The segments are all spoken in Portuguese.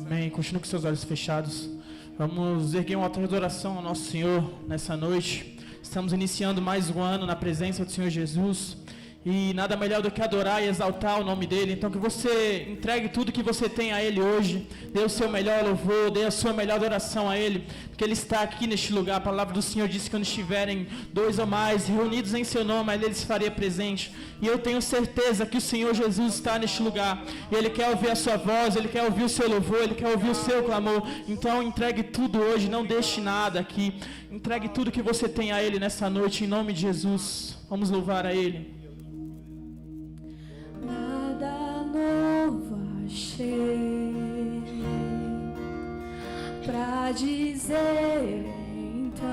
Amém. Continue com seus olhos fechados. Vamos erguer um altar de adoração ao nosso Senhor nessa noite. Estamos iniciando mais um ano na presença do Senhor Jesus. E nada melhor do que adorar e exaltar o nome dele. Então que você entregue tudo que você tem a ele hoje. Dê o seu melhor louvor, dê a sua melhor adoração a ele. Porque ele está aqui neste lugar. A palavra do Senhor diz que quando estiverem 2 ou mais reunidos em seu nome, ele se faria presente. E eu tenho certeza que o Senhor Jesus está neste lugar. E ele quer ouvir a sua voz, ele quer ouvir o seu louvor, ele quer ouvir o seu clamor. Então entregue tudo hoje, não deixe nada aqui. Entregue tudo que você tem a ele nessa noite, em nome de Jesus. Vamos louvar a ele. Nada novo achei pra dizer, então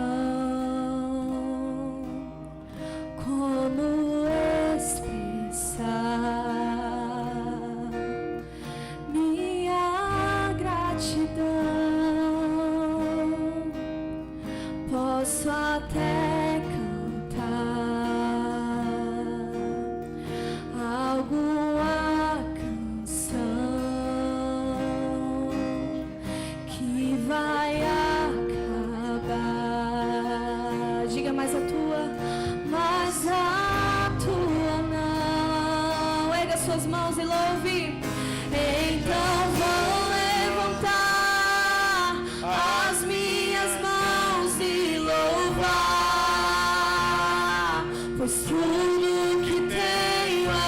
como expressar minha gratidão? Posso até alguma canção que vai acabar. Diga mais a tua, mas a tua não. Erga suas mãos e louve. Então vou levantar as minhas mãos e louvar, pois tudo que tenho é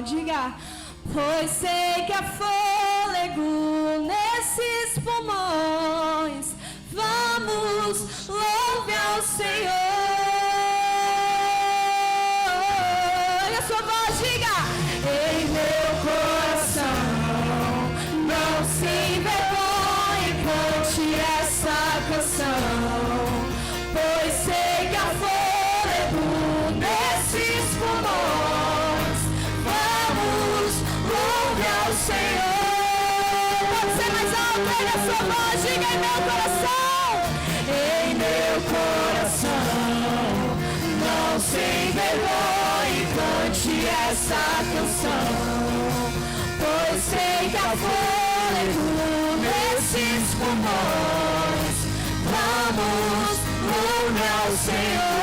diga, pois sei que há fôlego nesses pulmões. Vamos, louve ao Senhor. Olha a sua voz, diga, em meu coração não se envergonhe, cante essa canção, pois sei que há fôlego nesses pulmões. Senhor, pode ser mais alto aí na sua voz, diga, em meu coração não se envergonhe, cante essa canção, pois sei que há fôlego nesses pulmões. Vamos, louve ao Senhor.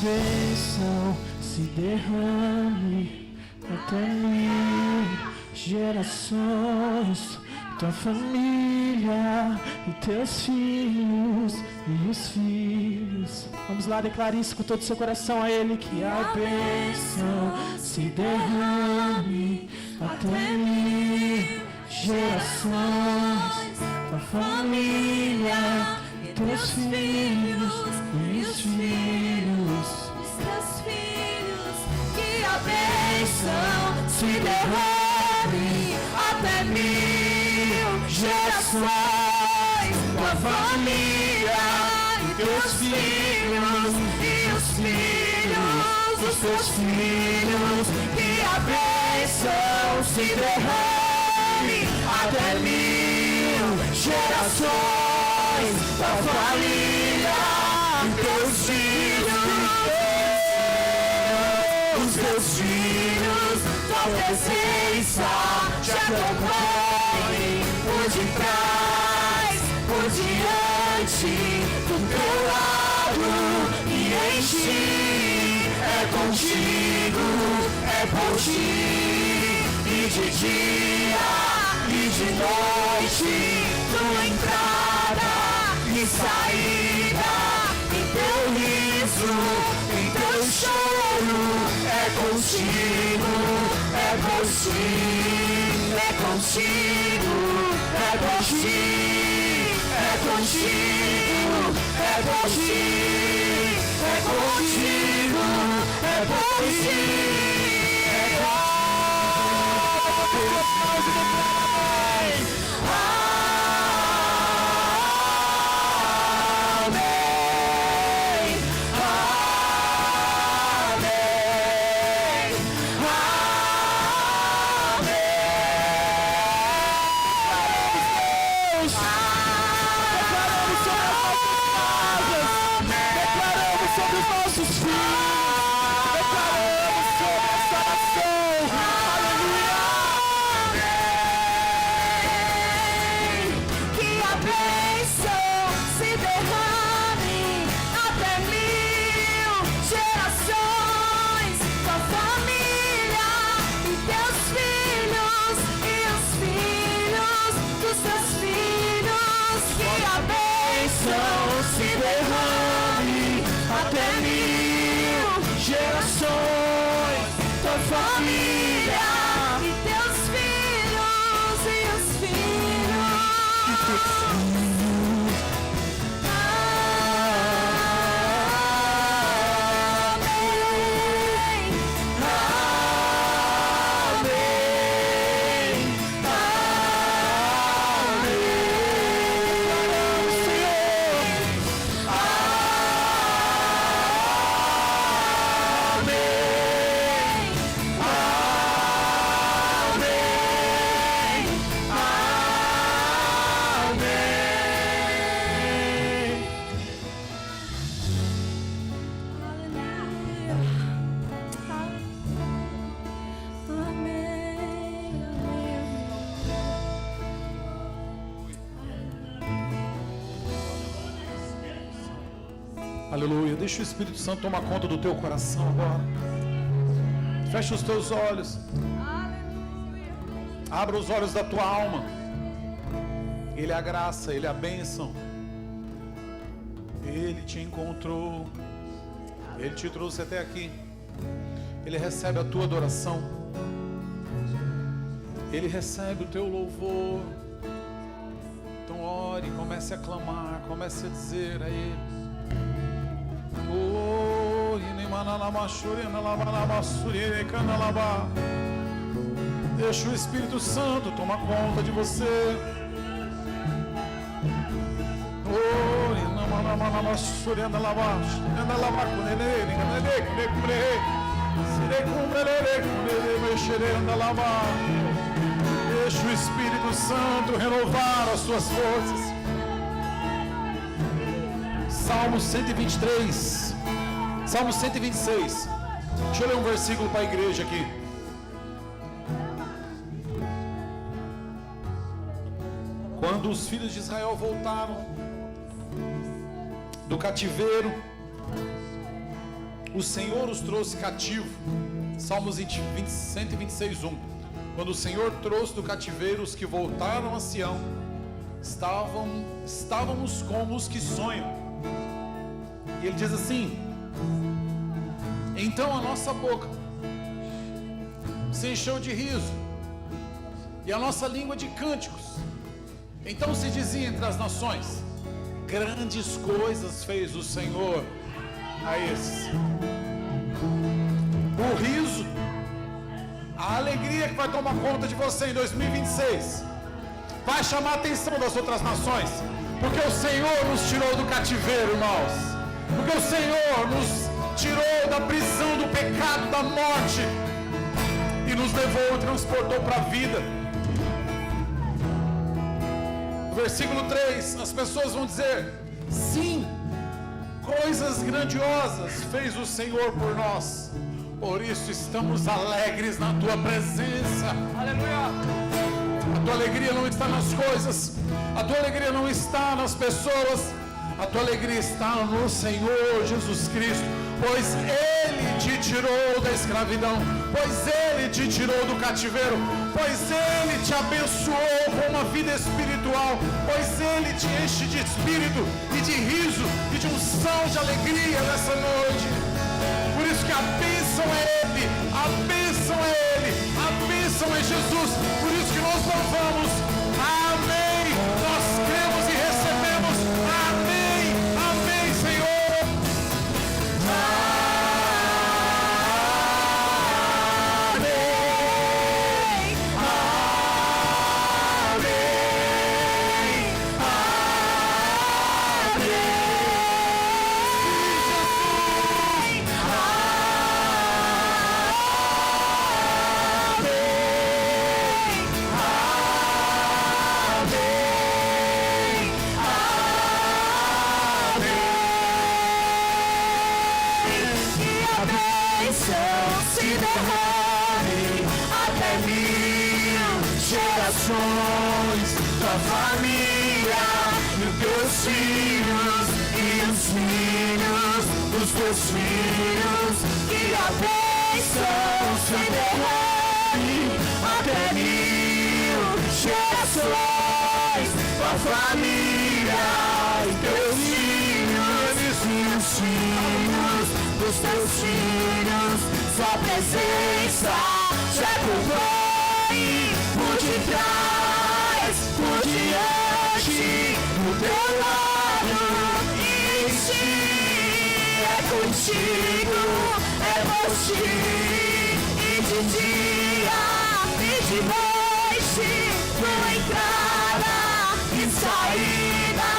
bênção se derrame até 1000 gerações, tua família e teus filhos e os filhos. Vamos lá, declare isso com todo o seu coração a Ele, que a bênção se derrame até 1000 gerações, tua família e teus filhos e os filhos. Que a bênção se derrame até 1000 gerações, tua família e teus filhos e os filhos dos teus filhos. Que a bênção se derrame até 1000 gerações, tua família e teus filhos. Os teus filhos, tua presença te acompanhe por detrás, por diante, do teu lado e em ti. É contigo, é por ti, e de dia e de noite, tua entrada e saída, em teu riso, em teu choro. É contigo, é contigo, é contigo, é contigo, é contigo, é contigo, é contigo, é Aleluia. Deixa o Espírito Santo tomar conta do teu coração agora. Fecha os teus olhos. Abra os olhos da tua alma. Ele é a graça, Ele é a bênção. Ele te encontrou. Ele te trouxe até aqui. Ele recebe a tua adoração. Ele recebe o teu louvor. Então ore, comece a clamar, comece a dizer a Ele. Deixa o Espírito Santo tomar conta de você. Deixa o Espírito Santo renovar as suas forças. Salmo 123, Salmo 126. Deixa eu ler um versículo para a igreja aqui. Quando os filhos de Israel voltaram do cativeiro, o Senhor os trouxe cativo. Salmos 126:1. Quando o Senhor trouxe do cativeiro os que voltaram a Sião, estávamos como os que sonham. E ele diz assim: então a nossa boca se encheu de riso, e a nossa língua de cânticos. Então se dizia entre as nações: grandes coisas fez o Senhor a esses. O riso, a alegria que vai tomar conta de você em 2026, vai chamar a atenção das outras nações, porque o Senhor nos tirou do cativeiro, irmãos, porque o Senhor nos tirou da prisão do pecado, da morte, e nos levou e transportou para a vida. Versículo 3, as pessoas vão dizer: sim, coisas grandiosas fez o Senhor por nós, por isso estamos alegres na tua presença. Aleluia! A tua alegria não está nas coisas, a tua alegria não está nas pessoas, a tua alegria está no Senhor Jesus Cristo, pois Ele te tirou da escravidão, pois Ele te tirou do cativeiro, pois Ele te abençoou com uma vida espiritual, pois Ele te enche de espírito e de riso e de unção de alegria nessa noite. Por isso que a bênção é Ele, a bênção é Ele, a bênção é Jesus. Por isso que nós louvamos. Amém. Nós cremos e recebemos. Amém. Amém, Senhor. Tua família e os teus filhos e os filhos dos teus filhos, que a bênção se derrame até 1000 gerações. Tua família e teus filhos e os filhos dos teus filhos, sua presença te acompanhe por detrás, por diante, do teu lado, e em ti é contigo, é por ti, e de dia e de noite, tua entrada e saída,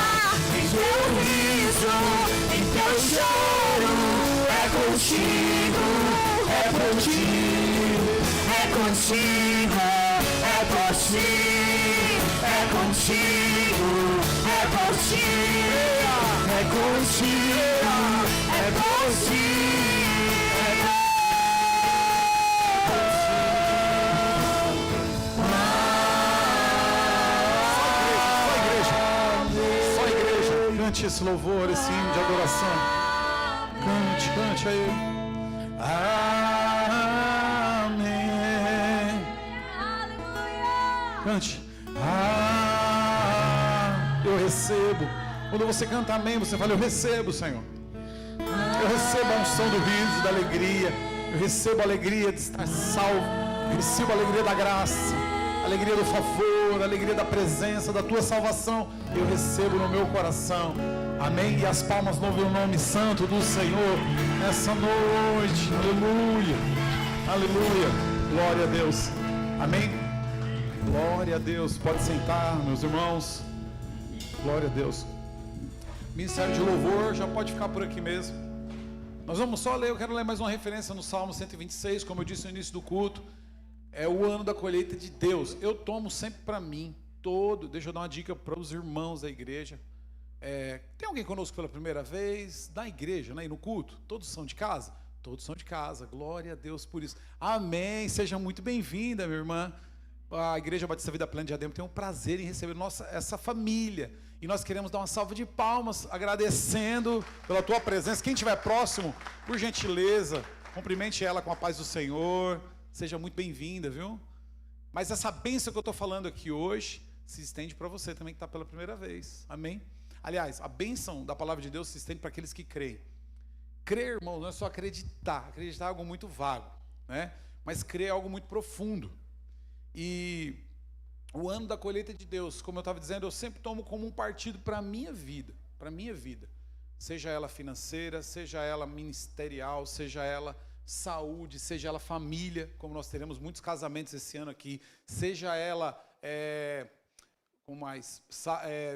em teu riso, em teu choro, é contigo, é por ti, é contigo. É por ti, é contigo, é por ti, é contigo, é por ti, Só igreja, cante esse louvor, esse hino de adoração. Cante aí. Cante. Eu recebo. Quando você canta amém, você fala: eu recebo, Senhor. Eu recebo a unção do riso, da alegria. Eu recebo a alegria de estar salvo. Eu recebo a alegria da graça, a alegria do favor, a alegria da presença, da tua salvação. Eu recebo no meu coração. Amém. E as palmas louvam o nome santo do Senhor nessa noite. Aleluia. Aleluia. Glória a Deus. Amém. Glória a Deus, pode sentar, meus irmãos. Glória a Deus. Ministério de louvor já pode ficar por aqui mesmo. Nós vamos só ler, eu quero ler mais uma referência no Salmo 126, como eu disse no início do culto. É o ano da colheita de Deus. Eu tomo sempre para mim, deixa eu dar uma dica para os irmãos da igreja. Tem alguém conosco pela primeira vez? Da igreja, né? E no culto? Todos são de casa? Todos são de casa, glória a Deus por isso. Amém, seja muito bem-vinda, minha irmã. a Igreja Batista Vida Plena de Diadema tem um prazer em receber essa família. E nós queremos dar uma salva de palmas, agradecendo pela tua presença. Quem estiver próximo, por gentileza, cumprimente ela com a paz do Senhor. Seja muito bem-vinda, viu? Mas essa bênção que eu estou falando aqui hoje se estende para você também que está pela primeira vez. Amém? Aliás, a bênção da palavra de Deus se estende para aqueles que creem. Crer, irmão, não é só acreditar. Acreditar é algo muito vago, né? Mas crer é algo muito profundo. E o ano da colheita de Deus, como eu estava dizendo, eu sempre tomo como um partido para a minha vida, seja ela financeira, seja ela ministerial, seja ela saúde, seja ela família, como nós teremos muitos casamentos esse ano aqui, seja ela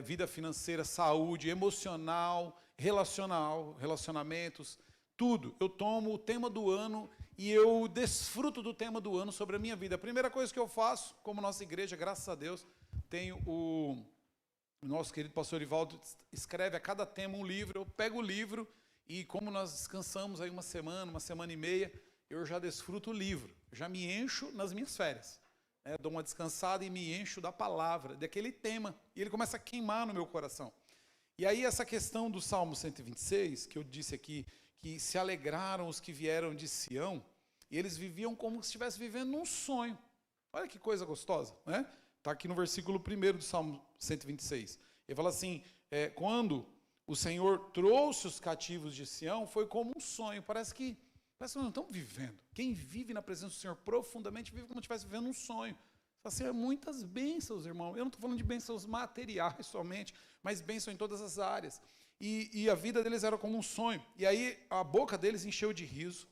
vida financeira, saúde, emocional, relacionamentos, tudo. Eu tomo o tema do ano e eu desfruto do tema do ano sobre a minha vida. A primeira coisa que eu faço, como nossa igreja, graças a Deus, tenho o nosso querido pastor Ivaldo, escreve a cada tema um livro, eu pego o livro e como nós descansamos aí uma semana e meia, eu já desfruto o livro, já me encho nas minhas férias. Dou uma descansada e me encho da palavra, daquele tema, e ele começa a queimar no meu coração. E aí essa questão do Salmo 126, que eu disse aqui, que se alegraram os que vieram de Sião, e eles viviam como se estivessem vivendo num sonho. Olha que coisa gostosa, né? Está aqui no versículo 1 do Salmo 126. Ele fala assim, quando o Senhor trouxe os cativos de Sião, foi como um sonho. Parece que nós não estamos vivendo. Quem vive na presença do Senhor profundamente, vive como se estivesse vivendo um sonho. Assim, muitas bênçãos, irmão. Eu não estou falando de bênçãos materiais somente, mas bênçãos em todas as áreas. E a vida deles era como um sonho. E aí a boca deles encheu de riso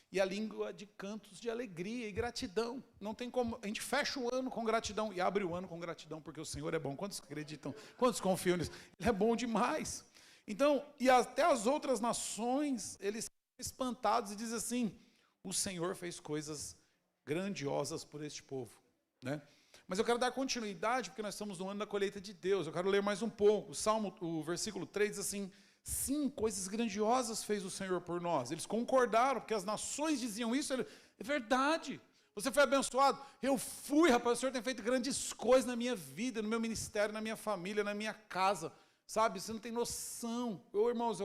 e a língua de cantos de alegria e gratidão. Não tem como. A gente fecha o ano com gratidão e abre o ano com gratidão, porque o Senhor é bom. Quantos acreditam? Quantos confiam nisso? Ele é bom demais. Então, e até as outras nações, eles ficam espantados e dizem assim: o Senhor fez coisas grandiosas por este povo, né? Mas eu quero dar continuidade, porque nós estamos no ano da colheita de Deus. Eu quero ler mais um pouco. O versículo 3 diz assim: sim, coisas grandiosas fez o Senhor por nós. Eles concordaram, porque as nações diziam isso. É verdade. Você foi abençoado? Eu fui, rapaz. O Senhor tem feito grandes coisas na minha vida, no meu ministério, na minha família, na minha casa. Sabe? Você não tem noção. Irmãos,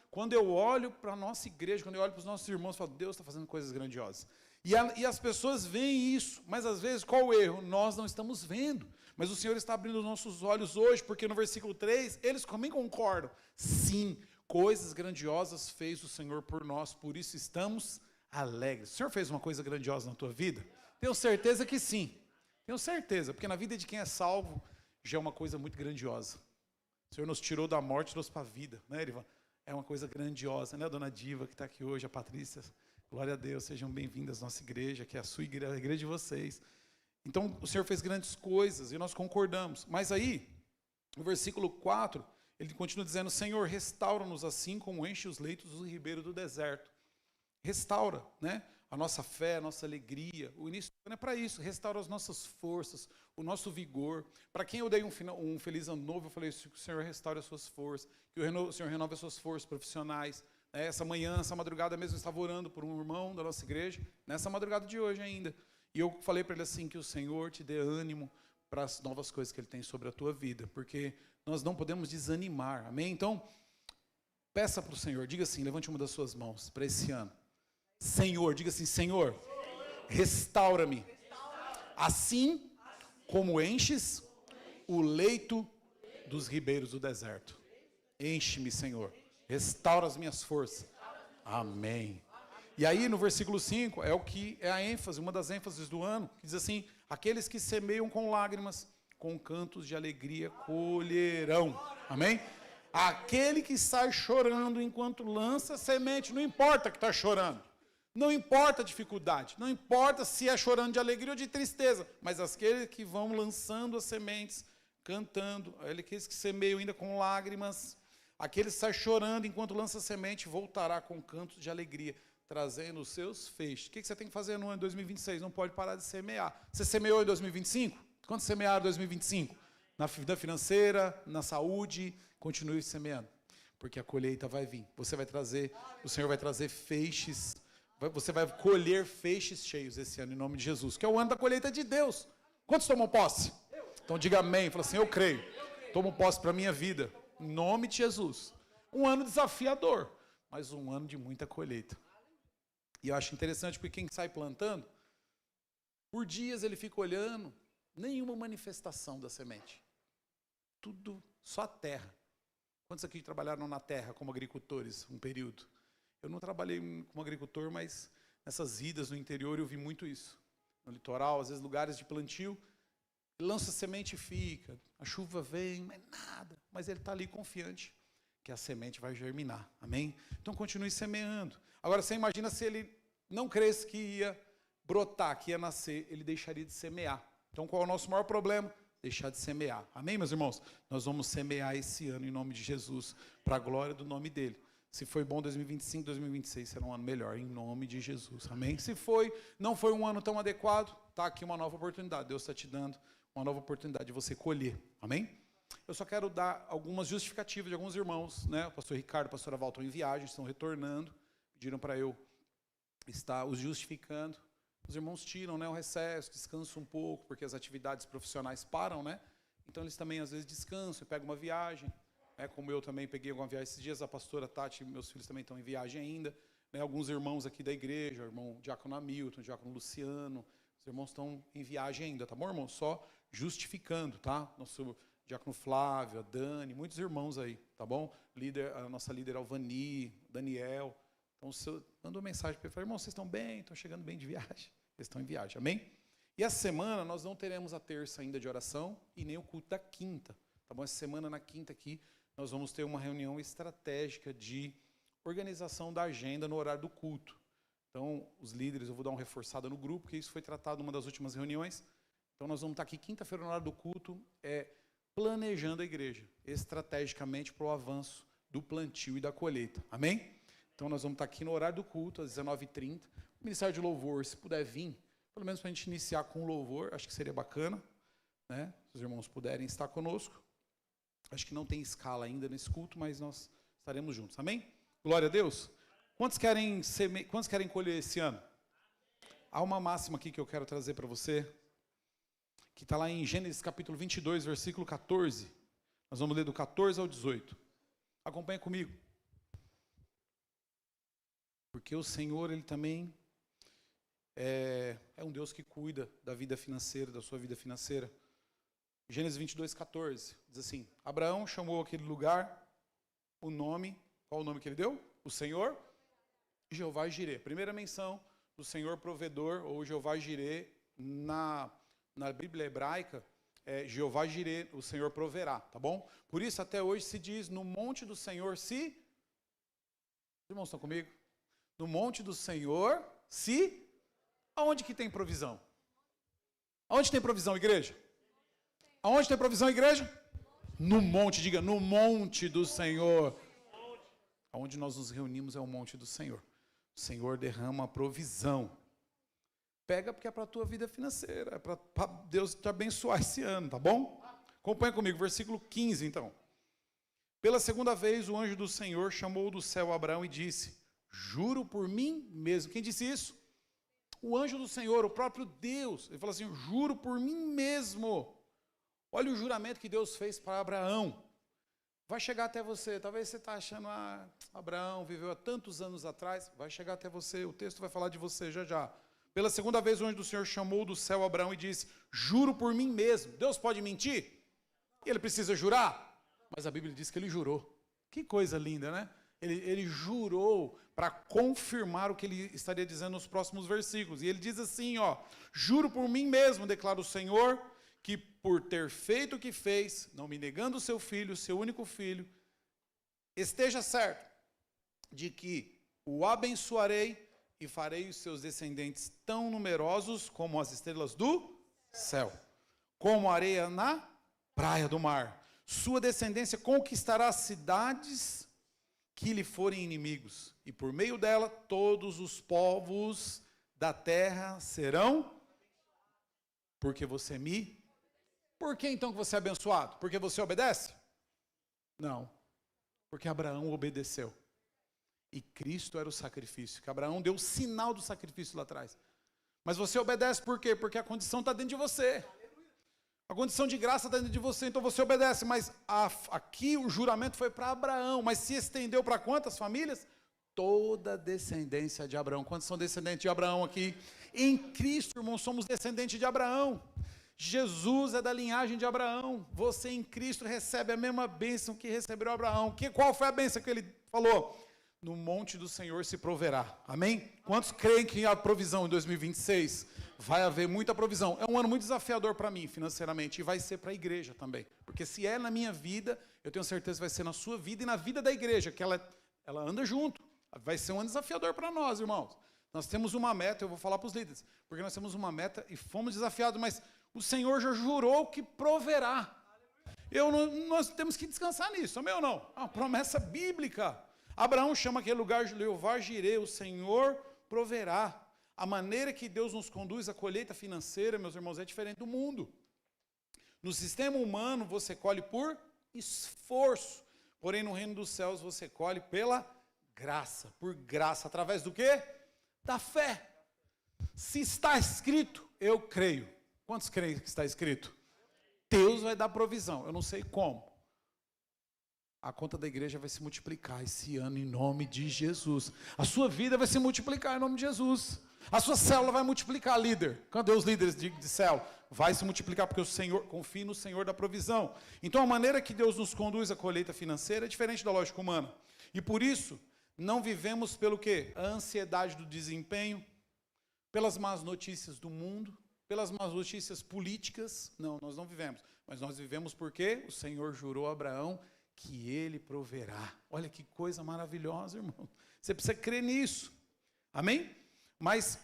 quando eu olho para a nossa igreja, quando eu olho para os nossos irmãos, eu falo: Deus está fazendo coisas grandiosas. E as pessoas veem isso, mas às vezes qual o erro? Nós não estamos vendo. Mas o Senhor está abrindo os nossos olhos hoje, porque no versículo 3, eles também concordam. Sim, coisas grandiosas fez o Senhor por nós, por isso estamos alegres. O Senhor fez uma coisa grandiosa na tua vida? Tenho certeza que sim. Tenho certeza, porque na vida de quem é salvo, já é uma coisa muito grandiosa. O Senhor nos tirou da morte e trouxe para a vida, né, Erivan? É uma coisa grandiosa, né, a dona Diva, que está aqui hoje, a Patrícia. Glória a Deus, sejam bem-vindas à nossa igreja, que é a sua igreja, a igreja de vocês. Então, o Senhor fez grandes coisas e nós concordamos. Mas aí, no versículo 4, ele continua dizendo: Senhor, restaura-nos assim como enche os leitos do ribeiro do deserto. Restaura, né? A nossa fé, a nossa alegria. O início do ano é para isso, restaura as nossas forças, o nosso vigor. Para quem eu dei um feliz ano novo, eu falei: que o Senhor restaure as suas forças, que o Senhor renove as suas forças profissionais. Essa madrugada mesmo, eu estava orando por um irmão da nossa igreja, nessa madrugada de hoje ainda. E eu falei para ele assim: que o Senhor te dê ânimo para as novas coisas que Ele tem sobre a tua vida, porque nós não podemos desanimar, amém? Então, peça para o Senhor, diga assim, levante uma das suas mãos para esse ano. Senhor, diga assim: Senhor, restaura-me, assim como enches o leito dos ribeiros do deserto. Enche-me, Senhor. Restaura as minhas forças. Amém. E aí no versículo 5 é a ênfase, uma das ênfases do ano, que diz assim: aqueles que semeiam com lágrimas, com cantos de alegria colherão. Amém? Aquele que sai chorando enquanto lança semente, não importa que está chorando, não importa a dificuldade, não importa se é chorando de alegria ou de tristeza, mas aqueles que vão lançando as sementes, cantando, aqueles que semeiam ainda com lágrimas, aquele que sai chorando enquanto lança semente, voltará com cantos de alegria, trazendo os seus feixes. O que você tem que fazer no ano de 2026? Não pode parar de semear. Você semeou em 2025? Quanto semearam em 2025? Na vida financeira, na saúde, continue semeando, porque a colheita vai vir. O Senhor vai trazer feixes, você vai colher feixes cheios esse ano, em nome de Jesus, que é o ano da colheita de Deus. Quantos tomam posse? Então diga amém. Fala assim, eu creio. Tomo posse para a minha vida. Em nome de Jesus. Um ano desafiador, mas um ano de muita colheita. E eu acho interessante porque quem sai plantando, por dias ele fica olhando, nenhuma manifestação da semente. Tudo, só a terra. Quantos aqui trabalharam na terra como agricultores um período? Eu não trabalhei como agricultor, mas nessas idas no interior eu vi muito isso. No litoral, às vezes lugares de plantio, lança semente e fica. A chuva vem, mas nada. Mas ele está ali confiante que a semente vai germinar. Amém? Então continue semeando. Agora você imagina se ele não cresce que ia brotar, que ia nascer, ele deixaria de semear. Então qual é o nosso maior problema? Deixar de semear. Amém, meus irmãos? Nós vamos semear esse ano em nome de Jesus, para a glória do nome dele. Se foi bom 2025, 2026 será um ano melhor, em nome de Jesus. Amém? Se não foi um ano tão adequado, está aqui uma nova oportunidade. Deus está te dando uma nova oportunidade de você colher. Amém? Eu só quero dar algumas justificativas de alguns irmãos, né? O pastor Ricardo e a pastora Val estão em viagem, estão retornando, pediram para eu estar os justificando. Os irmãos tiram, né, o recesso, descansam um pouco, porque as atividades profissionais param, né? Então eles também às vezes descansam, pegam uma viagem, né? Como eu também peguei alguma viagem esses dias, a pastora Tati e meus filhos também estão em viagem ainda, né? Alguns irmãos aqui da igreja, o irmão Diácono Hamilton, o Diácono Luciano, os irmãos estão em viagem ainda, tá bom, irmão? Só justificando, tá? Nosso Diácono Flávio, a Dani, muitos irmãos aí, tá bom? A nossa líder Alvani, Daniel. Então, eu mando uma mensagem para ele, irmão, vocês estão bem? Estão chegando bem de viagem? Eles estão em viagem, amém? E essa semana nós não teremos a terça ainda de oração e nem o culto da quinta, tá bom? Essa semana, na quinta aqui, nós vamos ter uma reunião estratégica de organização da agenda no horário do culto. Então, os líderes, eu vou dar uma reforçada no grupo, porque isso foi tratado numa das últimas reuniões. Então, nós vamos estar aqui quinta-feira no horário do culto, planejando a igreja, estrategicamente para o avanço do plantio e da colheita, amém? Então, nós vamos estar aqui no horário do culto, às 19h30. O Ministério de Louvor, se puder vir, pelo menos para a gente iniciar com louvor, acho que seria bacana, né? Se os irmãos puderem estar conosco. Acho que não tem escala ainda nesse culto, mas nós estaremos juntos, amém? Glória a Deus. Quantos querem colher esse ano? Há uma máxima aqui que eu quero trazer para você, que está lá em Gênesis capítulo 22, versículo 14. Nós vamos ler do 14 ao 18. Acompanha comigo. Porque o Senhor, Ele também é um Deus que cuida da vida financeira, da sua vida financeira. Gênesis 22, 14, diz assim, Abraão chamou aquele lugar, o nome, qual o nome que ele deu? O Senhor, Jeová Jirê. Primeira menção do Senhor provedor, ou Jeová Jirê, na Bíblia hebraica, Jeová Jirê, o Senhor proverá, tá bom? Por isso até hoje se diz, no monte do Senhor se... Os irmãos estão comigo? No monte do Senhor se... Aonde que tem provisão? Aonde tem provisão, igreja? Aonde tem provisão, igreja? No monte, diga, no monte do Senhor. Aonde nós nos reunimos é o monte do Senhor. O Senhor derrama a provisão. Pega porque é para a tua vida financeira, é para Deus te abençoar esse ano, tá bom? Acompanha comigo, versículo 15, então. Pela segunda vez, o anjo do Senhor chamou do céu Abraão e disse, juro por mim mesmo. Quem disse isso? O anjo do Senhor, o próprio Deus. Ele fala assim, juro por mim mesmo. Olha o juramento que Deus fez para Abraão. Vai chegar até você. Talvez você está achando, Abraão viveu há tantos anos atrás. Vai chegar até você. O texto vai falar de você já já. Pela segunda vez, o anjo do Senhor chamou do céu Abraão e disse, juro por mim mesmo. Deus pode mentir? Ele precisa jurar? Mas a Bíblia diz que ele jurou. Que coisa linda, né? Ele jurou para confirmar o que ele estaria dizendo nos próximos versículos. E ele diz assim, juro por mim mesmo, declara o Senhor, que por ter feito o que fez, não me negando o seu filho, o seu único filho, esteja certo de que o abençoarei e farei os seus descendentes tão numerosos como as estrelas do céu, como a areia na praia do mar. Sua descendência conquistará cidades que lhe forem inimigos, e por meio dela todos os povos da terra serão, porque você me... Por que então que você é abençoado? Porque você obedece? Não, porque Abraão obedeceu. E Cristo era o sacrifício, que Abraão deu o sinal do sacrifício lá atrás. Mas você obedece por quê? Porque a condição está dentro de você. A condição de graça está dentro de você, então você obedece. Mas aqui o juramento foi para Abraão, mas se estendeu para quantas famílias? Toda a descendência de Abraão. Quantos são descendentes de Abraão aqui? Em Cristo, irmãos, somos descendentes de Abraão. Jesus é da linhagem de Abraão. Você em Cristo recebe a mesma bênção que recebeu Abraão. Qual foi a bênção que ele falou? No monte do Senhor se proverá. Amém? Quantos creem que há provisão em 2026? Vai haver muita provisão. É um ano muito desafiador para mim, financeiramente, e vai ser para a igreja também. Porque se é na minha vida, eu tenho certeza que vai ser na sua vida e na vida da igreja, que ela anda junto. Vai ser um ano desafiador para nós, irmãos. Nós temos uma meta, eu vou falar para os líderes, porque nós temos uma meta e fomos desafiados, mas o Senhor já jurou que proverá. Nós temos que descansar nisso, amém ou não? É uma promessa bíblica. Abraão chama aquele lugar de Jeová Jireh, o Senhor proverá. A maneira que Deus nos conduz à colheita financeira, meus irmãos, é diferente do mundo. No sistema humano, você colhe por esforço. Porém, no reino dos céus, você colhe pela graça. Por graça. Através do quê? Da fé. Se está escrito, eu creio. Quantos creem que está escrito? Deus vai dar provisão. Eu não sei como. A conta da igreja vai se multiplicar esse ano em nome de Jesus. A sua vida vai se multiplicar em nome de Jesus. A sua célula vai multiplicar, líder. Cadê os líderes de célula? Vai se multiplicar porque o Senhor, confie no Senhor da provisão. Então a maneira que Deus nos conduz à colheita financeira é diferente da lógica humana. E por isso, não vivemos pelo quê? A ansiedade do desempenho, pelas más notícias do mundo, pelas más notícias políticas. Não, nós não vivemos. Mas nós vivemos porque o Senhor jurou a Abraão que ele proverá. Olha que coisa maravilhosa, irmão. Você precisa crer nisso. Amém? Mas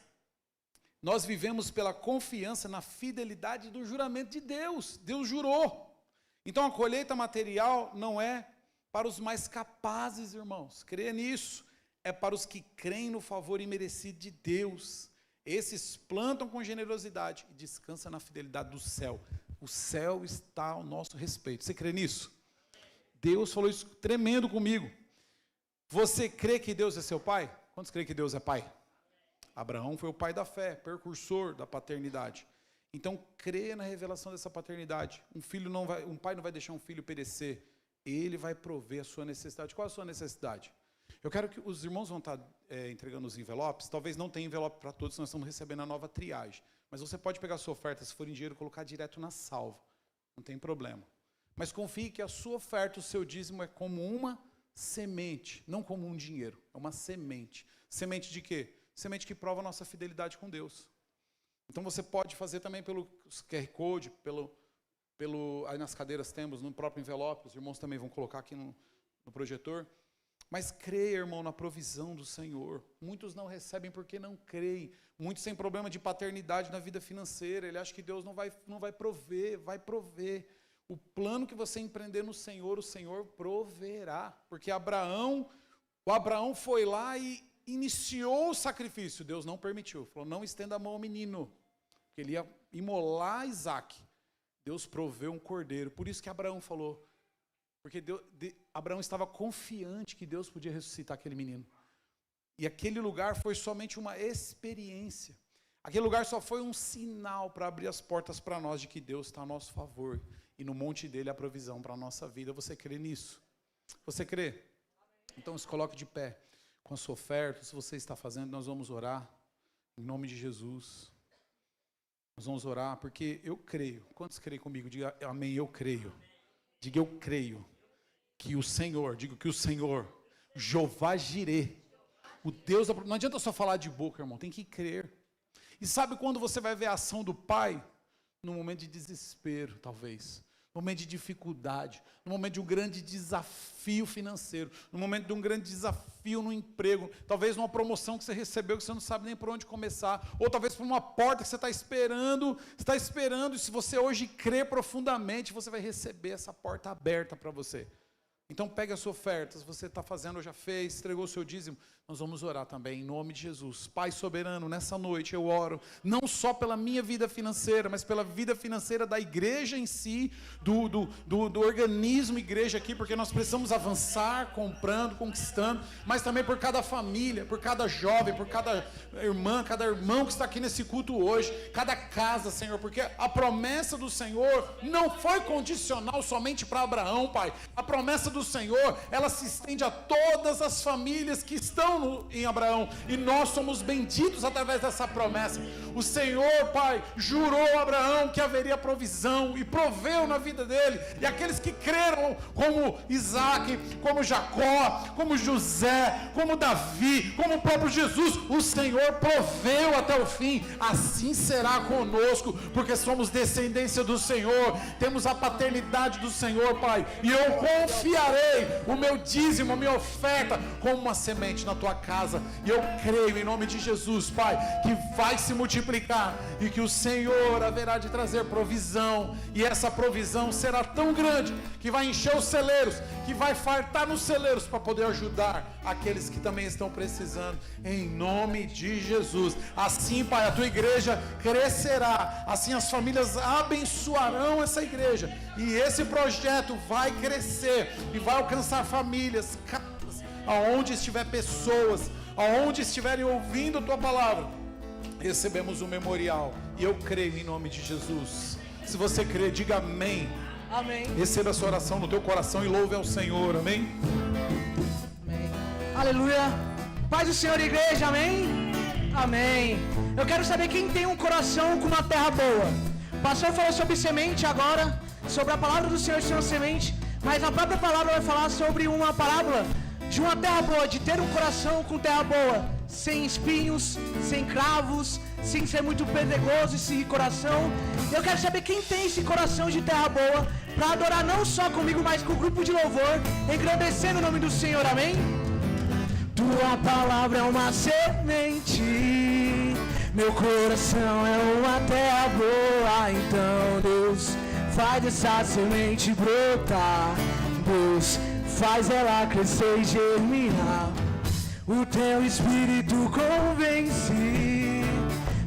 nós vivemos pela confiança na fidelidade do juramento de Deus. Deus jurou. Então a colheita material não é para os mais capazes, irmãos. Creia nisso. É para os que creem no favor imerecido de Deus. Esses plantam com generosidade e descansam na fidelidade do céu. O céu está ao nosso respeito. Você crê nisso? Deus falou isso tremendo comigo. Você crê que Deus é seu pai? Quantos creem que Deus é pai? Abraão foi o pai da fé, precursor da paternidade. Então, creia na revelação dessa paternidade. Um pai não vai deixar um filho perecer. Ele vai prover a sua necessidade. Qual é a sua necessidade? Eu quero que os irmãos vão estar entregando os envelopes. Talvez não tenha envelope para todos, nós estamos recebendo a nova triagem. Mas você pode pegar a sua oferta, se for em dinheiro, e colocar direto na salva. Não tem problema. Mas confie que a sua oferta, o seu dízimo é como uma semente, não como um dinheiro, é uma semente. Semente de quê? Semente que prova a nossa fidelidade com Deus. Então você pode fazer também pelo QR Code, aí nas cadeiras temos, no próprio envelope, os irmãos também vão colocar aqui no projetor. Mas creia, irmão, na provisão do Senhor. Muitos não recebem porque não creem. Muitos têm problema de paternidade na vida financeira. Ele acha que Deus não vai prover, vai prover. O plano que você empreender no Senhor, o Senhor proverá. Porque o Abraão foi lá e iniciou o sacrifício. Deus não permitiu. Falou, não estenda a mão ao menino. Porque ele ia imolar Isaac. Deus proveu um cordeiro. Por isso que Abraão falou. Porque Abraão estava confiante que Deus podia ressuscitar aquele menino. E aquele lugar foi somente uma experiência. Aquele lugar só foi um sinal para abrir as portas para nós de que Deus está a nosso favor. E no monte dele a provisão para a nossa vida. Você crê nisso? Você crê? Então se coloque de pé com a sua oferta. Se você está fazendo, nós vamos orar. Em nome de Jesus. Nós vamos orar porque eu creio. Quantos creem comigo? Diga amém, eu creio. Diga eu creio. Que o Senhor, Jeová Jireh, o Deus da... Não adianta só falar de boca, irmão, tem que crer. E sabe quando você vai ver a ação do Pai? No momento de desespero, talvez. No momento de dificuldade. No momento de um grande desafio financeiro. No momento de um grande desafio no emprego. Talvez numa promoção que você recebeu que você não sabe nem por onde começar. Ou talvez por uma porta que você está esperando. E se você hoje crer profundamente, você vai receber essa porta aberta para você. Então pegue a sua oferta, se você está fazendo ou já fez, entregou o seu dízimo, nós vamos orar também, em nome de Jesus. Pai soberano, nessa noite eu oro, não só pela minha vida financeira, mas pela vida financeira da igreja em si, do organismo igreja aqui, porque nós precisamos avançar, comprando, conquistando, mas também por cada família, por cada jovem, por cada irmã, cada irmão que está aqui nesse culto hoje, cada casa, Senhor, porque a promessa do Senhor não foi condicional somente para Abraão, Pai. A promessa do Senhor, ela se estende a todas as famílias que estão em Abraão, e nós somos benditos através dessa promessa. O Senhor, Pai, jurou a Abraão que haveria provisão, e proveu na vida dele, e aqueles que creram, como Isaac, como Jacó, como José, como Davi, como o próprio Jesus, o Senhor proveu até o fim. Assim será conosco, porque somos descendência do Senhor, temos a paternidade do Senhor, Pai, e eu confiarei o meu dízimo, a minha oferta, como uma semente na tua casa, e eu creio em nome de Jesus, Pai, que vai se multiplicar, e que o Senhor haverá de trazer provisão, e essa provisão será tão grande, que vai encher os celeiros, que vai fartar nos celeiros, para poder ajudar aqueles que também estão precisando, em nome de Jesus. Assim, Pai, a tua igreja crescerá, assim as famílias abençoarão essa igreja, e esse projeto vai crescer, e vai alcançar famílias, casas, aonde estiver pessoas, aonde estiverem ouvindo a tua palavra, recebemos um memorial, e eu creio em nome de Jesus. Se você crê, diga amém. Amém. Receba essa oração no teu coração e louve ao Senhor, amém? Amém. Aleluia. Paz do Senhor, igreja, amém? Amém. Eu quero saber quem tem um coração com uma terra boa. O pastor falou sobre semente agora, sobre a palavra do Senhor ser uma semente, mas a própria palavra vai falar sobre uma parábola de uma terra boa, de ter um coração com terra boa, sem espinhos, sem cravos, sem ser muito pedregoso esse coração. Eu quero saber quem tem esse coração de terra boa, para adorar não só comigo, mas com o grupo de louvor, engrandecendo o nome do Senhor, amém? Tua palavra é uma semente, meu coração é uma terra boa, então Deus faz essa semente brotar, Deus faz ela crescer e germinar. O teu espírito convence,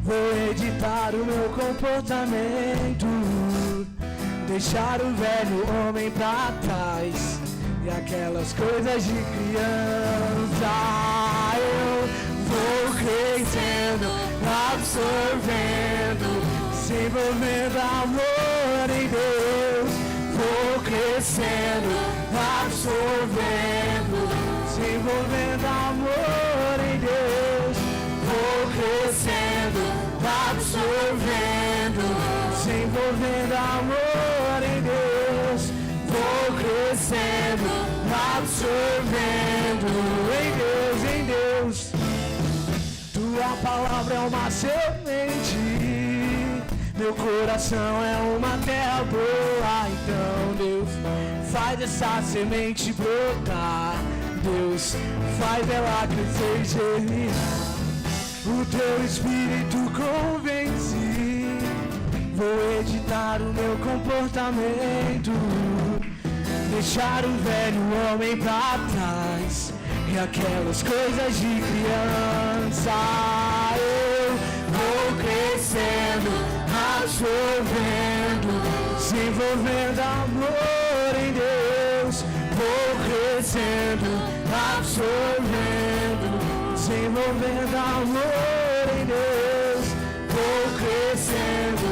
vou editar o meu comportamento, deixar o velho homem pra trás e aquelas coisas de criança. Eu vou crescendo, absorvendo, desenvolvendo amor em Deus. Vou crescendo, absorvendo, desenvolvendo amor em Deus. Vou crescendo, absorvendo, desenvolvendo amor em Deus. Vou crescendo, absorvendo em Deus. Tua palavra é uma semente, meu coração é uma terra boa, então Deus faz essa semente brotar, Deus faz ela crescer e germinar. O teu espírito convence, vou editar o meu comportamento, deixar o velho homem pra trás e aquelas coisas de criança. Eu vou crescendo, absorvendo, desenvolvendo amor em Deus. Vou crescendo, absorvendo, desenvolvendo amor em Deus. Vou crescendo,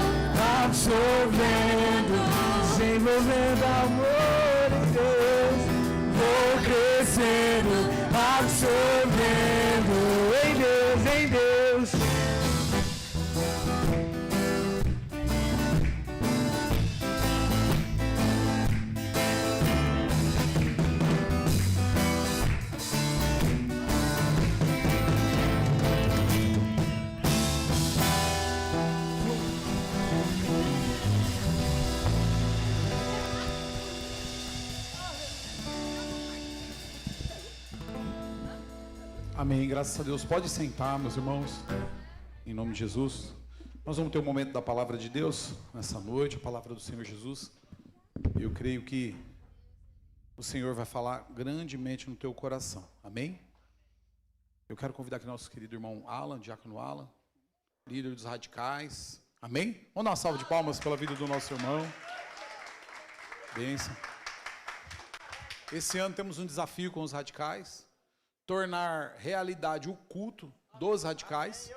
absorvendo, desenvolvendo amor em Deus. Vou crescendo, absorvendo em Deus, em Deus. Amém, graças a Deus. Pode sentar, meus irmãos, em nome de Jesus. Nós vamos ter um momento da palavra de Deus nessa noite, a palavra do Senhor Jesus. Eu creio que o Senhor vai falar grandemente no teu coração. Amém? Eu quero convidar aqui nosso querido irmão Alan, diácono Alan, líder dos radicais. Amém? Vamos dar uma salva de palmas pela vida do nosso irmão. Bênção. Esse ano temos um desafio com os radicais, tornar realidade o culto dos radicais,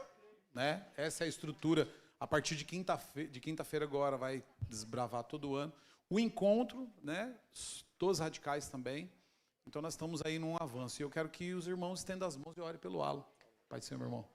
né? Essa é a estrutura. A partir de quinta-feira agora vai desbravar todo o ano. O encontro, né, dos radicais também. Então nós estamos aí num avanço. E eu quero que os irmãos estendam as mãos e orem pelo Alan. Pai do Senhor, meu irmão.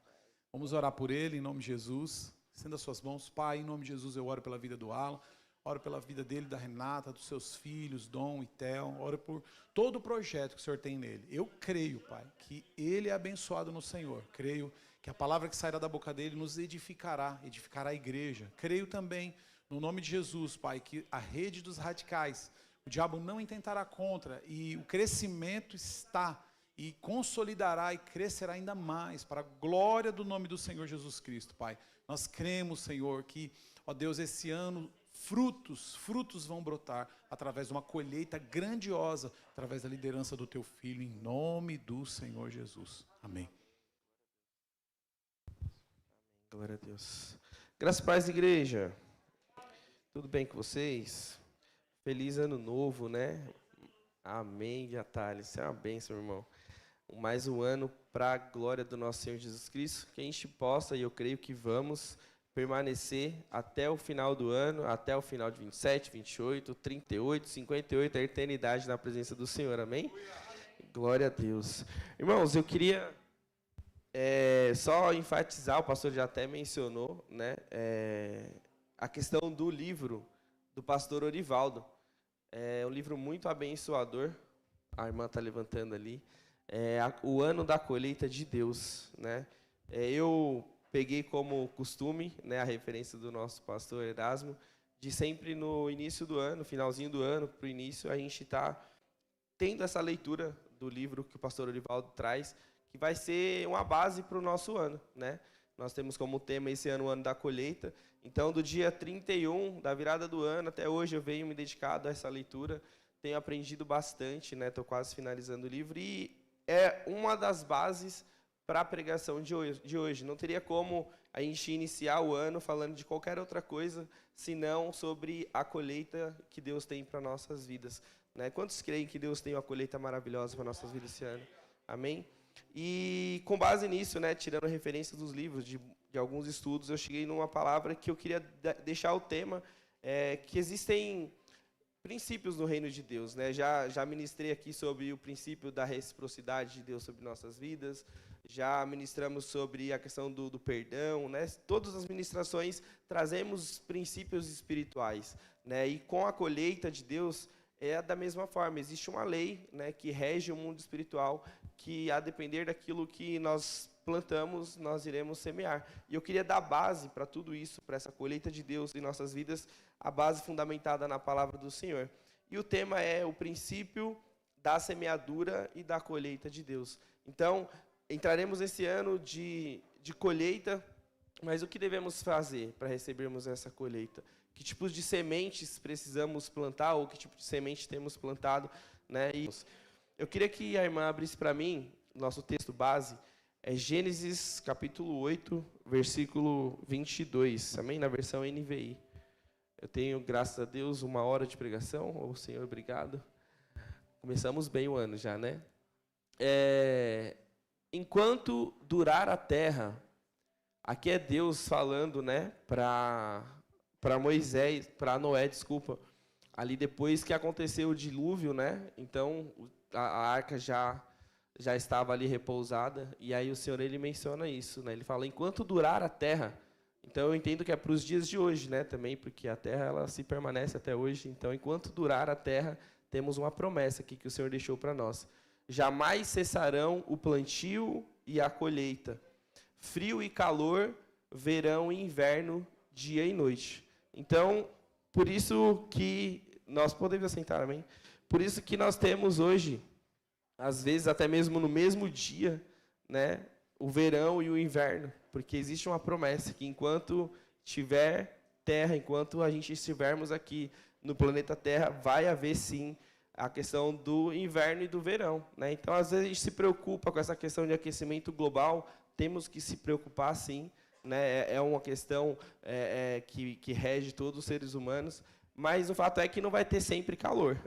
Vamos orar por ele em nome de Jesus. Estenda as suas mãos. Pai, em nome de Jesus eu oro pela vida do Alan. Oro pela vida dele, da Renata, dos seus filhos, Dom e Theo. Oro por todo o projeto que o Senhor tem nele. Eu creio, Pai, que ele é abençoado no Senhor. Creio que a palavra que sairá da boca dele nos edificará a igreja. Creio também, no nome de Jesus, Pai, que a rede dos radicais, o diabo não intentará contra, e o crescimento está, e consolidará e crescerá ainda mais, para a glória do nome do Senhor Jesus Cristo, Pai. Nós cremos, Senhor, que, ó Deus, esse ano frutos vão brotar através de uma colheita grandiosa, através da liderança do Teu Filho, em nome do Senhor Jesus. Amém. Glória a Deus. Graças e paz, igreja. Tudo bem com vocês? Feliz ano novo, né? Amém, Viatalho. Isso é uma bênção, irmão. Mais um ano para a glória do nosso Senhor Jesus Cristo. Que a gente possa, e eu creio que vamos, permanecer até o final do ano, até o final de 27, 28, 38, 58, a eternidade na presença do Senhor. Amém? Glória a Deus. Irmãos, eu queria... só enfatizar, o pastor já até mencionou, né, a questão do livro do pastor Orivaldo. É um livro muito abençoador, a irmã está levantando ali, o ano da colheita de Deus, né? Eu peguei como costume, né, a referência do nosso pastor Erasmo, de sempre no início do ano, finalzinho do ano, para o início, a gente está tendo essa leitura do livro que o pastor Orivaldo traz, que vai ser uma base para o nosso ano, né? Nós temos como tema esse ano o ano da colheita. Então, do dia 31, da virada do ano, até hoje eu venho me dedicado a essa leitura. Tenho aprendido bastante, né? Estou quase finalizando o livro. E é uma das bases para a pregação de hoje. Não teria como a gente iniciar o ano falando de qualquer outra coisa, senão sobre a colheita que Deus tem para nossas vidas, né? Quantos creem que Deus tem uma colheita maravilhosa para nossas vidas esse ano? Amém? E com base nisso, né, tirando referências dos livros, de alguns estudos, eu cheguei numa palavra que eu queria deixar o tema, que existem princípios no reino de Deus, né? Já ministrei aqui sobre o princípio da reciprocidade de Deus sobre nossas vidas, já ministramos sobre a questão do perdão, né? Todas as ministrações trazemos princípios espirituais, né? E com a colheita de Deus é da mesma forma, existe uma lei, né, que rege o mundo espiritual, que a depender daquilo que nós plantamos, nós iremos semear. E eu queria dar base para tudo isso, para essa colheita de Deus em nossas vidas, a base fundamentada na palavra do Senhor. E o tema é o princípio da semeadura e da colheita de Deus. Então, entraremos esse ano de colheita, mas o que devemos fazer para recebermos essa colheita? Que tipos de sementes precisamos plantar, ou que tipo de semente temos plantado, né? E eu queria que a irmã abrisse para mim, nosso texto base, é Gênesis capítulo 8, versículo 22, amém? Na versão NVI. Eu tenho, graças a Deus, 1 hora de pregação, ô Senhor, obrigado. Começamos bem o ano já, né? Enquanto durar a terra, aqui é Deus falando, né, para Moisés, para Noé, desculpa, ali depois que aconteceu o dilúvio, né? Então a arca já estava ali repousada, e aí o Senhor ele menciona isso, né? Ele fala enquanto durar a terra. Então eu entendo que é para os dias de hoje, né? Também porque a terra ela se permanece até hoje. Então enquanto durar a terra, temos uma promessa aqui que o Senhor deixou para nós. Jamais cessarão o plantio e a colheita, frio e calor, verão e inverno, dia e noite. Então, por isso que nós podemos assentar, amém? Por isso que nós temos hoje, às vezes até mesmo no mesmo dia, né, o verão e o inverno, porque existe uma promessa que enquanto tiver terra, enquanto a gente estivermos aqui no planeta Terra, vai haver sim a questão do inverno e do verão, né? Então, às vezes, a gente se preocupa com essa questão de aquecimento global, temos que se preocupar, sim, né? É uma questão que rege todos os seres humanos, mas o fato é que não vai ter sempre calor,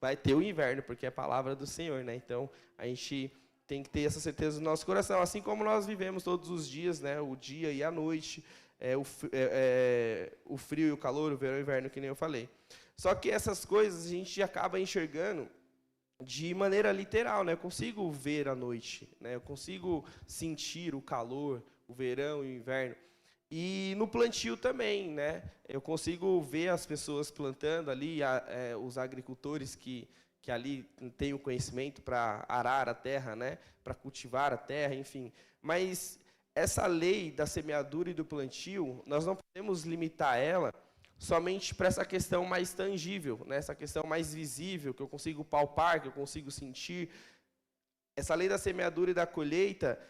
vai ter o inverno, porque é a palavra do Senhor, né? Então, a gente tem que ter essa certeza no nosso coração, assim como nós vivemos todos os dias, né? O dia e a noite, o frio e o calor, o verão e o inverno, que nem eu falei. Só que essas coisas a gente acaba enxergando de maneira literal, né? Eu consigo ver a noite, né? Eu consigo sentir o calor, o verão e o inverno. E no plantio também, né? Eu consigo ver as pessoas plantando ali, os agricultores que ali têm o conhecimento para arar a terra, né? Para cultivar a terra, enfim. Mas essa lei da semeadura e do plantio, nós não podemos limitar ela somente para essa questão mais tangível, né? Essa questão mais visível, que eu consigo palpar, que eu consigo sentir. Essa lei da semeadura e da colheita,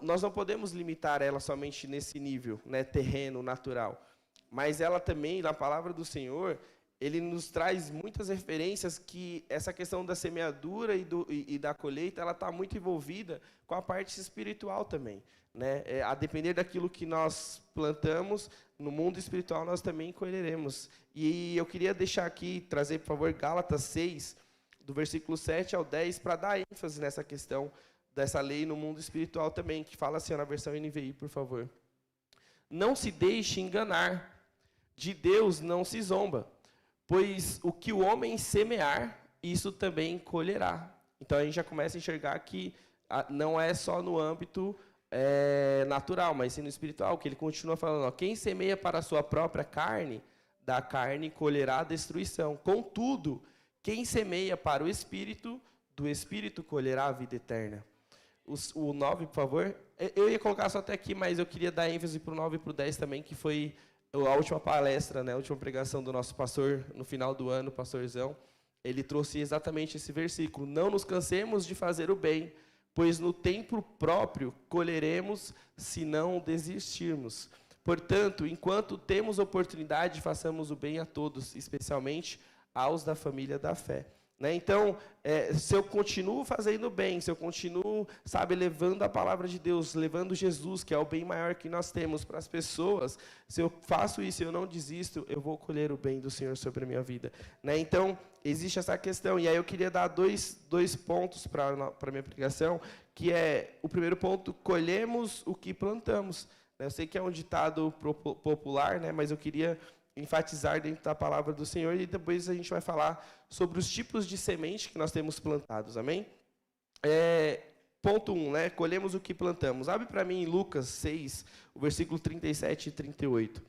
nós não podemos limitar ela somente nesse nível, né? Terreno, natural. Mas ela também, na palavra do Senhor, ele nos traz muitas referências que essa questão da semeadura e da colheita, ela está muito envolvida com a parte espiritual também, né? A depender daquilo que nós plantamos, no mundo espiritual nós também colheremos. E eu queria deixar aqui, trazer, por favor, Gálatas 6, do versículo 7 ao 10, para dar ênfase nessa questão dessa lei no mundo espiritual também, que fala assim, na versão NVI, por favor. Não se deixe enganar, de Deus não se zomba, pois o que o homem semear, isso também colherá. Então a gente já começa a enxergar que não é só no âmbito natural, mas sim no espiritual, que ele continua falando, ó, quem semeia para a sua própria carne, da carne colherá a destruição. Contudo, quem semeia para o Espírito, do Espírito colherá a vida eterna. O 9, por favor. Eu ia colocar só até aqui, mas eu queria dar ênfase para o 9 e para o 10 também, que foi a última palestra, né, a última pregação do nosso pastor, no final do ano, o pastorzão. Ele trouxe exatamente esse versículo. Não nos cansemos de fazer o bem, pois no tempo próprio colheremos se não desistirmos. Portanto, enquanto temos oportunidade, façamos o bem a todos, especialmente aos da família da fé. Né? Então, se eu continuo fazendo bem, se eu continuo, levando a palavra de Deus, levando Jesus, que é o bem maior que nós temos para as pessoas, se eu faço isso e eu não desisto, eu vou colher o bem do Senhor sobre a minha vida. Né? Então, existe essa questão. E aí eu queria dar dois pontos para a minha pregação, que é, o primeiro ponto, colhemos o que plantamos. Eu sei que é um ditado popular, né? Mas eu queria enfatizar dentro da palavra do Senhor, e depois a gente vai falar sobre os tipos de semente que nós temos plantados, amém? Ponto 1, né? Colhemos o que plantamos. Abre para mim em Lucas 6, o versículo 37 e 38.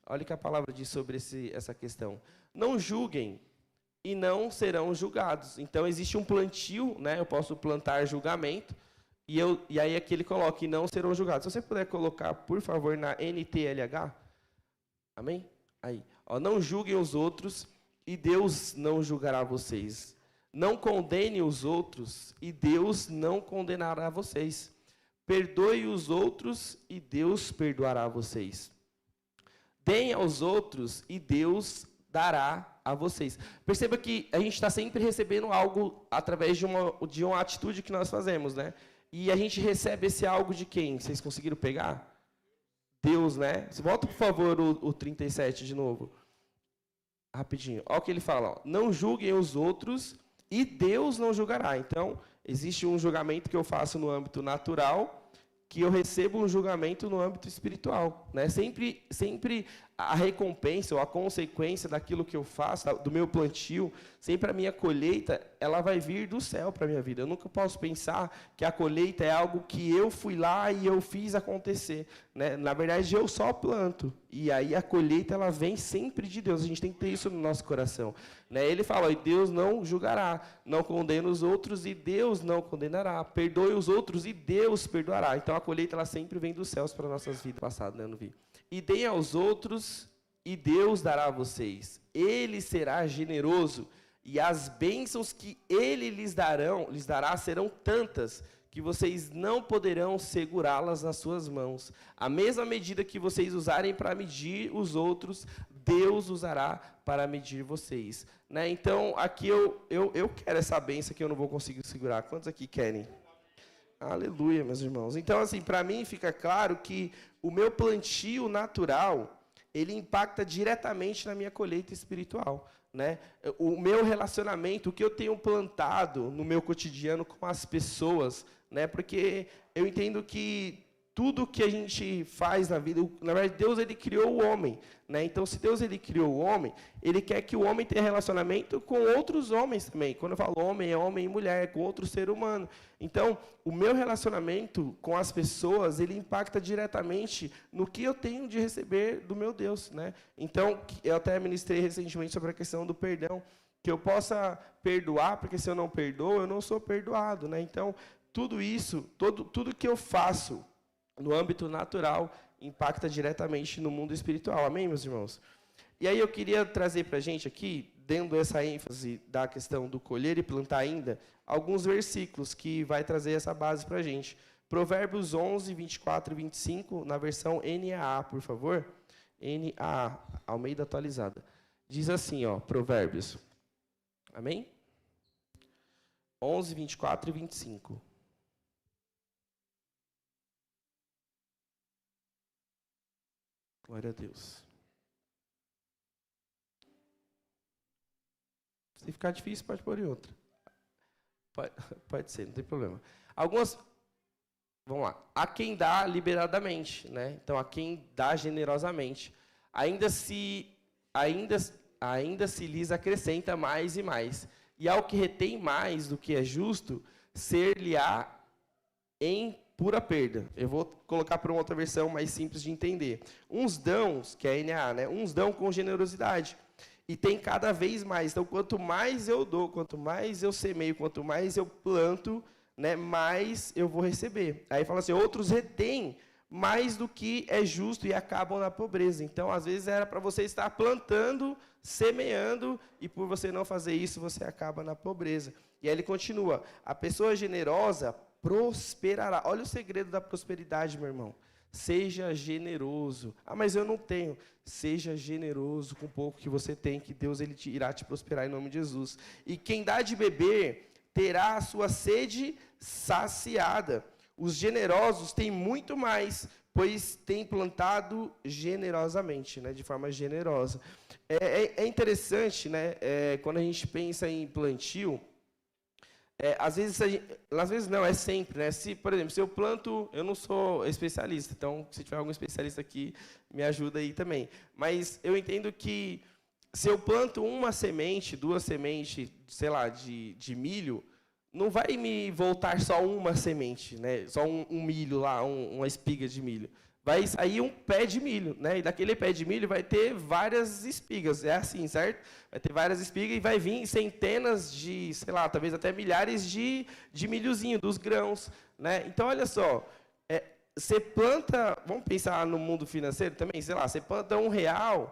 Olha o que a palavra diz sobre essa questão. Não julguem e não serão julgados. Então, existe um plantio, né? Eu posso plantar julgamento, e aí aqui ele coloca, e não serão julgados. Se você puder colocar, por favor, na NTLH, amém? Aí, ó, não julguem os outros e Deus não julgará vocês. Não condenem os outros e Deus não condenará vocês. Perdoe os outros e Deus perdoará vocês. Deem aos outros e Deus dará a vocês. Perceba que a gente está sempre recebendo algo através de uma atitude que nós fazemos, né? E a gente recebe esse algo de quem? Vocês conseguiram pegar? Deus, né? Volta, por favor, o 37 de novo. Rapidinho. Olha o que ele fala. Ó. Não julguem os outros e Deus não julgará. Então, existe um julgamento que eu faço no âmbito natural, que eu recebo um julgamento no âmbito espiritual. Né? Sempre a recompensa ou a consequência daquilo que eu faço, do meu plantio, sempre a minha colheita, ela vai vir do céu para a minha vida. Eu nunca posso pensar que a colheita é algo que eu fui lá e eu fiz acontecer. Né? Na verdade, eu só planto. E aí a colheita, ela vem sempre de Deus. A gente tem que ter isso no nosso coração. Né? Ele fala, e Deus não julgará, não condena os outros e Deus não condenará. Perdoe os outros e Deus perdoará. Então a colheita, ela sempre vem dos céus para nossas vidas. Passado, né? Eu não vi. E deem aos outros, e Deus dará a vocês. Ele será generoso, e as bênçãos que Ele lhes dará serão tantas, que vocês não poderão segurá-las nas suas mãos. A mesma medida que vocês usarem para medir os outros, Deus usará para medir vocês. Né? Então, aqui eu quero essa bênção que eu não vou conseguir segurar. Quantos aqui querem? Aleluia, meus irmãos. Então, assim, para mim fica claro que o meu plantio natural, ele impacta diretamente na minha colheita espiritual. Né? O meu relacionamento, o que eu tenho plantado no meu cotidiano com as pessoas, né? Porque eu entendo que tudo que a gente faz na vida, na verdade, Deus ele criou o homem, né? Então, se Deus ele criou o homem, ele quer que o homem tenha relacionamento com outros homens também. Quando eu falo homem, é homem e mulher, com outro ser humano. Então, o meu relacionamento com as pessoas, ele impacta diretamente no que eu tenho de receber do meu Deus, né? Então, eu até ministrei recentemente sobre a questão do perdão, que eu possa perdoar, porque se eu não perdoo, eu não sou perdoado, né? Então, tudo isso, tudo que eu faço no âmbito natural, impacta diretamente no mundo espiritual. Amém, meus irmãos? E aí eu queria trazer para a gente aqui, dando essa ênfase da questão do colher e plantar ainda, alguns versículos que vai trazer essa base para a gente. Provérbios 11, 24 e 25, na versão NAA, por favor. NAA, Almeida atualizada. Diz assim, ó, Provérbios. Amém? 11, 24 e 25. Glória a Deus. Se ficar difícil, pode pôr em outra. Pode ser, não tem problema. Algumas, vamos lá. A quem dá liberadamente, né? Então, a quem dá generosamente. Ainda se lhes acrescenta mais e mais. E ao que retém mais do que é justo, ser-lhe-á em pura perda. Eu vou colocar para uma outra versão mais simples de entender. Uns dão, que é NA, né? Uns dão com generosidade. E tem cada vez mais. Então, quanto mais eu dou, quanto mais eu semeio, quanto mais eu planto, né, mais eu vou receber. Aí fala assim, outros retêm mais do que é justo e acabam na pobreza. Então, às vezes, era para você estar plantando, semeando, e por você não fazer isso, você acaba na pobreza. E aí ele continua, a pessoa generosa prosperará. Olha o segredo da prosperidade, meu irmão. Seja generoso. Ah, mas eu não tenho. Seja generoso com o pouco que você tem, que Deus ele irá te prosperar em nome de Jesus. E quem dá de beber, terá a sua sede saciada. Os generosos têm muito mais, pois têm plantado generosamente, né, de forma generosa. É interessante, né, quando a gente pensa em plantio, às vezes não, é sempre, né? Se, por exemplo, se eu planto, eu não sou especialista, então, se tiver algum especialista aqui, me ajuda aí também. Mas eu entendo que se eu planto uma semente, 2 sementes, sei lá, de milho, não vai me voltar só uma semente, né? Só um milho lá, uma espiga de milho. Vai sair um pé de milho, né? E daquele pé de milho vai ter várias espigas. É assim, certo? Vai ter várias espigas e vai vir centenas de, sei lá, talvez até milhares de milhozinho, dos grãos, né? Então, olha só, você planta, vamos pensar no mundo financeiro também, sei lá, você planta R$1,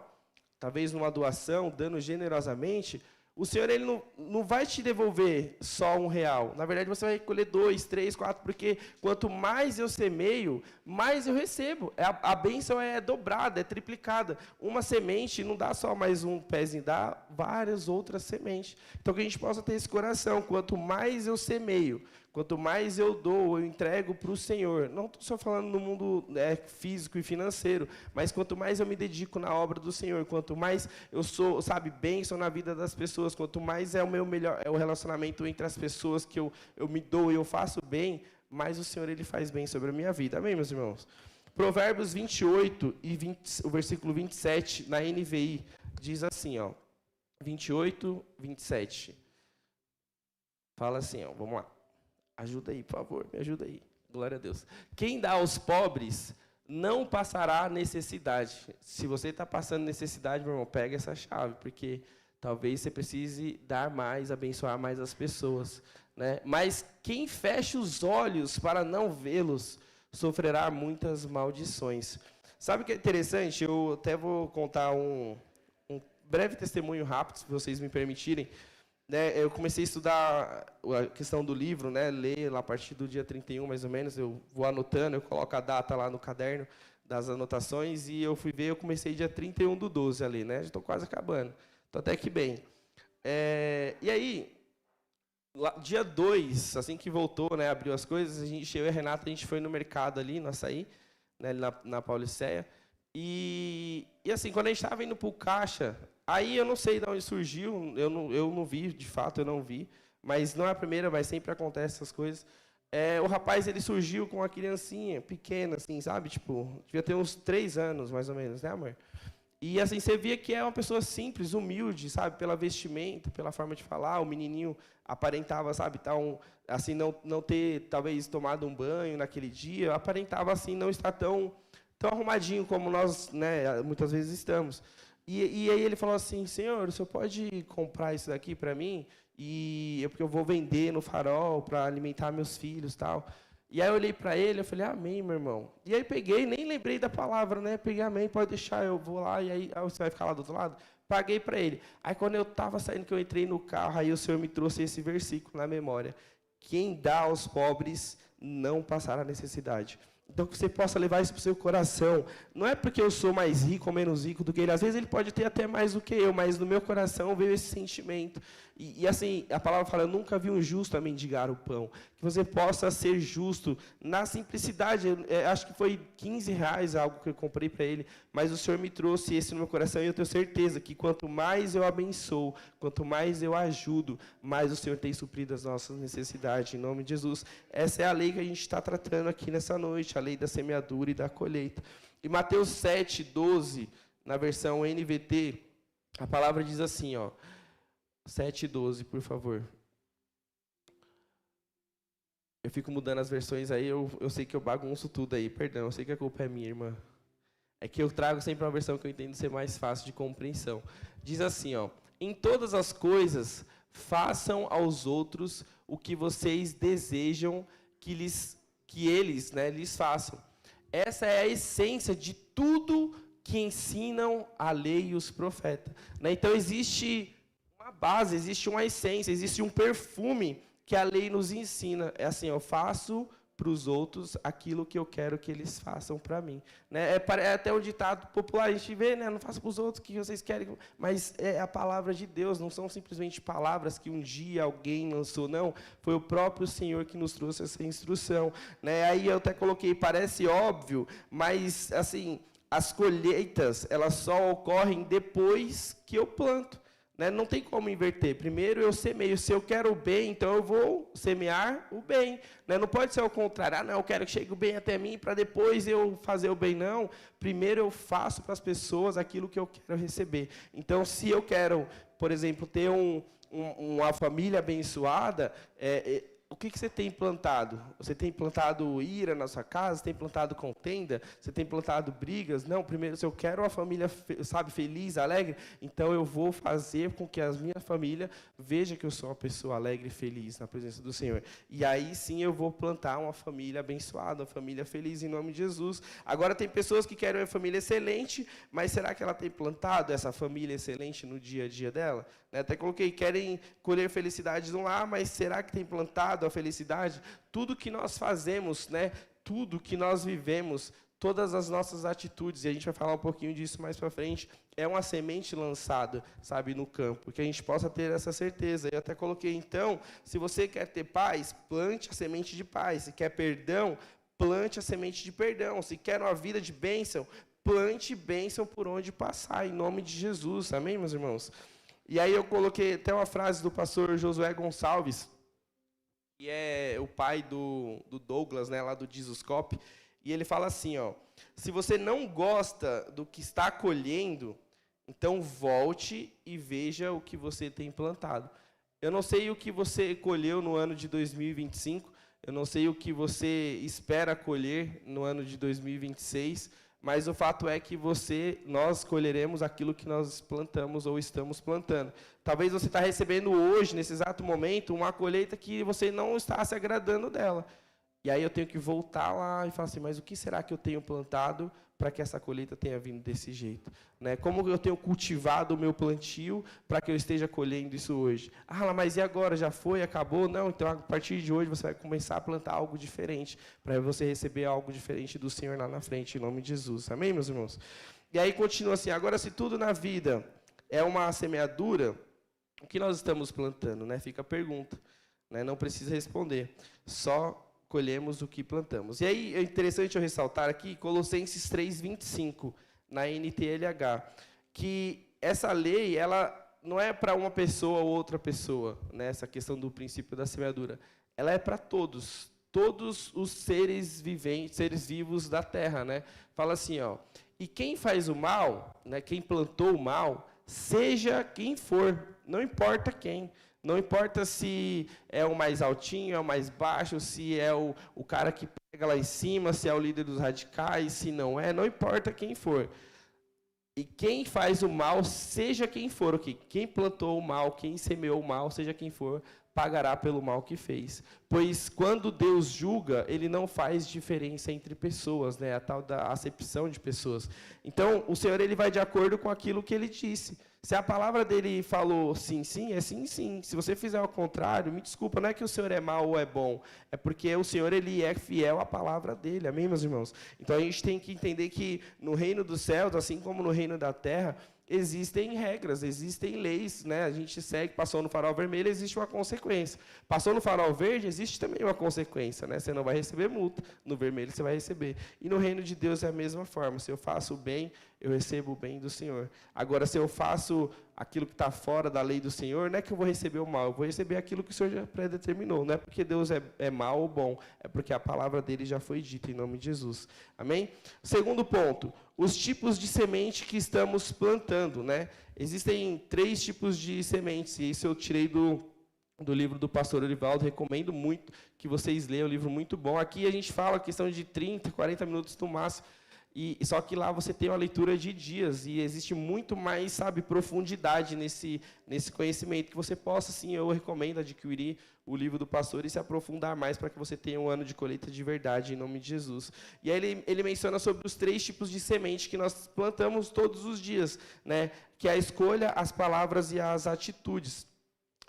talvez numa doação, dando generosamente, o Senhor ele não vai te devolver só R$1. Na verdade, você vai recolher 2, 3, 4, porque quanto mais eu semeio, mais eu recebo. A bênção é dobrada, é triplicada. Uma semente não dá só mais um pezinho, dá várias outras sementes. Então, que a gente possa ter esse coração. Quanto mais eu semeio, quanto mais eu dou, eu entrego para o Senhor. Não estou só falando no mundo físico e financeiro, mas quanto mais eu me dedico na obra do Senhor, quanto mais eu sou, sabe, bênção na vida das pessoas, quanto mais é o meu melhor, é o relacionamento entre as pessoas que eu me dou e eu faço bem, mais o Senhor ele faz bem sobre a minha vida. Amém, meus irmãos? Provérbios 28 e o versículo 27 na NVI diz assim, ó, 28, 27. Fala assim, ó, vamos lá. Ajuda aí, por favor, me ajuda aí. Glória a Deus. Quem dá aos pobres não passará necessidade. Se você está passando necessidade, meu irmão, pega essa chave, porque talvez você precise dar mais, abençoar mais as pessoas, né? Mas quem fecha os olhos para não vê-los, sofrerá muitas maldições. Sabe o que é interessante? Eu até vou contar um breve testemunho rápido, se vocês me permitirem. né, eu comecei a estudar a questão do livro, né, ler lá a partir do dia 31, mais ou menos, eu vou anotando, eu coloco a data lá no caderno das anotações, e eu fui ver, eu comecei dia 31/12 ali, né, já estou quase acabando, estou até que bem. E aí, dia 2, assim que voltou, né, abriu as coisas, eu e a Renata, a gente foi no mercado ali, no Açaí, né, na Pauliceia, e assim, quando a gente estava indo para o caixa, aí eu não sei de onde surgiu, eu não vi, de fato, eu não vi, mas não é a primeira, mas sempre acontece essas coisas. O rapaz, ele surgiu com uma criancinha pequena, assim, sabe? Tipo, devia ter uns 3 anos, mais ou menos, né, amor? E, assim, você via que é uma pessoa simples, humilde, sabe? Pela vestimenta, pela forma de falar, o menininho aparentava, sabe? Assim, não ter, talvez, tomado um banho naquele dia, aparentava, assim, não estar tão arrumadinho como nós, né, muitas vezes estamos. E aí ele falou assim, Senhor, o senhor pode comprar isso daqui para mim? Porque eu vou vender no Farol para alimentar meus filhos e tal. E aí eu olhei para ele, eu falei, amém, meu irmão. E aí peguei, nem lembrei da palavra, né? Peguei, amém, pode deixar, eu vou lá, e aí você vai ficar lá do outro lado? Paguei para ele. Aí quando eu estava saindo, que eu entrei no carro, aí o Senhor me trouxe esse versículo na memória. Quem dá aos pobres não passará necessidade. Então, que você possa levar isso para o seu coração. Não é porque eu sou mais rico ou menos rico do que ele. Às vezes, ele pode ter até mais do que eu, mas no meu coração veio esse sentimento. E assim, a palavra fala, eu nunca vi um justo a mendigar o pão. Que você possa ser justo na simplicidade. Acho que foi R$15 algo que eu comprei para ele, mas o Senhor me trouxe esse no meu coração, e eu tenho certeza que quanto mais eu abençoo, quanto mais eu ajudo, mais o Senhor tem suprido as nossas necessidades, em nome de Jesus. Essa é a lei que a gente está tratando aqui nessa noite, a lei da semeadura e da colheita. E Mateus 7:12, na versão NVT, a palavra diz assim, ó, 7:12, por favor. Eu fico mudando as versões aí, eu sei que eu bagunço tudo aí, perdão, eu sei que a culpa é minha, irmã. É que eu trago sempre uma versão que eu entendo ser mais fácil de compreensão. Diz assim, ó, em todas as coisas, façam aos outros o que vocês desejam que eles, né, lhes façam. Essa é a essência de tudo que ensinam a lei e os profetas, né? Então, existe uma base, existe uma essência, existe um perfume que a lei nos ensina. É assim, eu faço para os outros aquilo que eu quero que eles façam para mim, né? É até um ditado popular, a gente vê, né? Não faça para os outros o que vocês querem, mas é a palavra de Deus, não são simplesmente palavras que um dia alguém lançou, não. Foi o próprio Senhor que nos trouxe essa instrução, né? Aí eu até coloquei, parece óbvio, mas, assim, as colheitas, elas só ocorrem depois que eu planto, né? Não tem como inverter. Primeiro eu semeio. Se eu quero o bem, então eu vou semear o bem, né? Não pode ser ao contrário. Não, eu quero que chegue o bem até mim para depois eu fazer o bem. Não. Primeiro eu faço para as pessoas aquilo que eu quero receber. Então, se eu quero, por exemplo, ter uma família abençoada, o que você tem plantado? Você tem plantado ira na sua casa? Você tem plantado contenda? Você tem plantado brigas? Não, primeiro, se eu quero uma família, sabe, feliz, alegre, então eu vou fazer com que a minha família veja que eu sou uma pessoa alegre e feliz na presença do Senhor. E aí sim eu vou plantar uma família abençoada, uma família feliz em nome de Jesus. Agora tem pessoas que querem uma família excelente, mas será que ela tem plantado essa família excelente no dia a dia dela? Até coloquei, querem colher felicidades no lar, mas será que tem plantado a felicidade? Tudo que nós fazemos, né? Tudo que nós vivemos, todas as nossas atitudes, e a gente vai falar um pouquinho disso mais para frente, é uma semente lançada, sabe, no campo, que a gente possa ter essa certeza. Eu até coloquei, então, se você quer ter paz, plante a semente de paz. Se quer perdão, plante a semente de perdão. Se quer uma vida de bênção, plante bênção por onde passar, em nome de Jesus. Amém, meus irmãos? E aí eu coloquei até uma frase do pastor Josué Gonçalves, que é o pai do Douglas, né, lá do Jesuscope, e ele fala assim, ó, se você não gosta do que está colhendo, então volte e veja o que você tem plantado. Eu não sei o que você colheu no ano de 2025, eu não sei o que você espera colher no ano de 2026, mas o fato é que nós colheremos aquilo que nós plantamos ou estamos plantando. Talvez você está recebendo hoje, nesse exato momento, uma colheita que você não está se agradando dela. E aí eu tenho que voltar lá e falar assim, mas o que será que eu tenho plantado para que essa colheita tenha vindo desse jeito? Né? Como eu tenho cultivado o meu plantio para que eu esteja colhendo isso hoje? Ah, mas e agora? Já foi? Acabou? Não, então a partir de hoje você vai começar a plantar algo diferente, para você receber algo diferente do Senhor lá na frente, em nome de Jesus. Amém, meus irmãos? E aí continua assim, agora se tudo na vida é uma semeadura, o que nós estamos plantando? Né? Fica a pergunta. Né? Não precisa responder, só colhemos o que plantamos. E aí é interessante eu ressaltar aqui Colossenses 3:25, na NTLH, que essa lei, ela não é para uma pessoa ou outra pessoa, né? Essa questão do princípio da semeadura. Ela é para todos os seres viventes, seres vivos da terra, né? Fala assim, ó, e quem faz o mal, né, quem plantou o mal, seja quem for, não importa quem. Não importa se é o mais altinho, é o mais baixo, se é o cara que pega lá em cima, se é o líder dos radicais, se não importa quem for. E quem faz o mal, seja quem for, quem plantou o mal, quem semeou o mal, seja quem for, pagará pelo mal que fez. Pois quando Deus julga, ele não faz diferença entre pessoas, né? A tal da acepção de pessoas. Então, o Senhor ele vai de acordo com aquilo que ele disse. Se a palavra dele falou sim, sim, é sim, sim. Se você fizer ao contrário, me desculpa, não é que o Senhor é mau ou é bom, é porque o Senhor ele é fiel à palavra dele. Amém, meus irmãos? Então, a gente tem que entender que no reino dos céus, assim como no reino da terra, existem regras, existem leis, né? A gente segue, passou no farol vermelho, existe uma consequência. Passou no farol verde, existe também uma consequência, né? Você não vai receber multa, no vermelho você vai receber. E no reino de Deus é a mesma forma. Se eu faço o bem, eu recebo o bem do Senhor. Agora, se eu faço aquilo que está fora da lei do Senhor, não é que eu vou receber o mal, eu vou receber aquilo que o Senhor já predeterminou. Não é porque Deus é mau ou bom, é porque a palavra dele já foi dita em nome de Jesus. Amém? Segundo ponto, os tipos de semente que estamos plantando, né? Existem 3 tipos de sementes, e isso eu tirei do livro do pastor Orivaldo, recomendo muito que vocês leiam, é um livro muito bom. Aqui a gente fala a questão de 30, 40 minutos no máximo, e só que lá você tem uma leitura de dias, e existe muito mais, sabe, profundidade nesse conhecimento, que você possa, sim, eu recomendo adquirir o livro do pastor e se aprofundar mais para que você tenha um ano de colheita de verdade, em nome de Jesus. E aí ele menciona sobre os 3 tipos de semente que nós plantamos todos os dias, né? Que é a escolha, as palavras e as atitudes.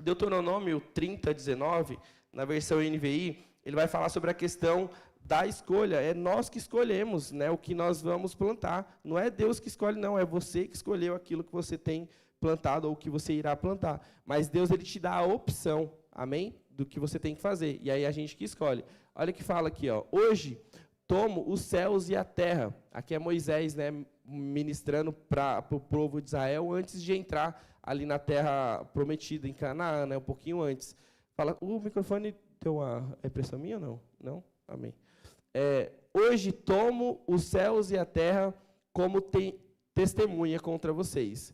Deuteronômio 30:19, na versão NVI, ele vai falar sobre a questão da escolha. É nós que escolhemos, né, o que nós vamos plantar. Não é Deus que escolhe, não. É você que escolheu aquilo que você tem plantado ou o que você irá plantar. Mas Deus ele te dá a opção, amém? Do que você tem que fazer. E aí a gente que escolhe. Olha o que fala aqui, ó. Hoje tomo os céus e a terra. Aqui é Moisés, né, ministrando para o povo de Israel antes de entrar ali na terra prometida, em Canaã, né, um pouquinho antes. Fala, o microfone deu uma... É impressão minha ou não? Não? Amém. Hoje tomo os céus e a terra como testemunha contra vocês,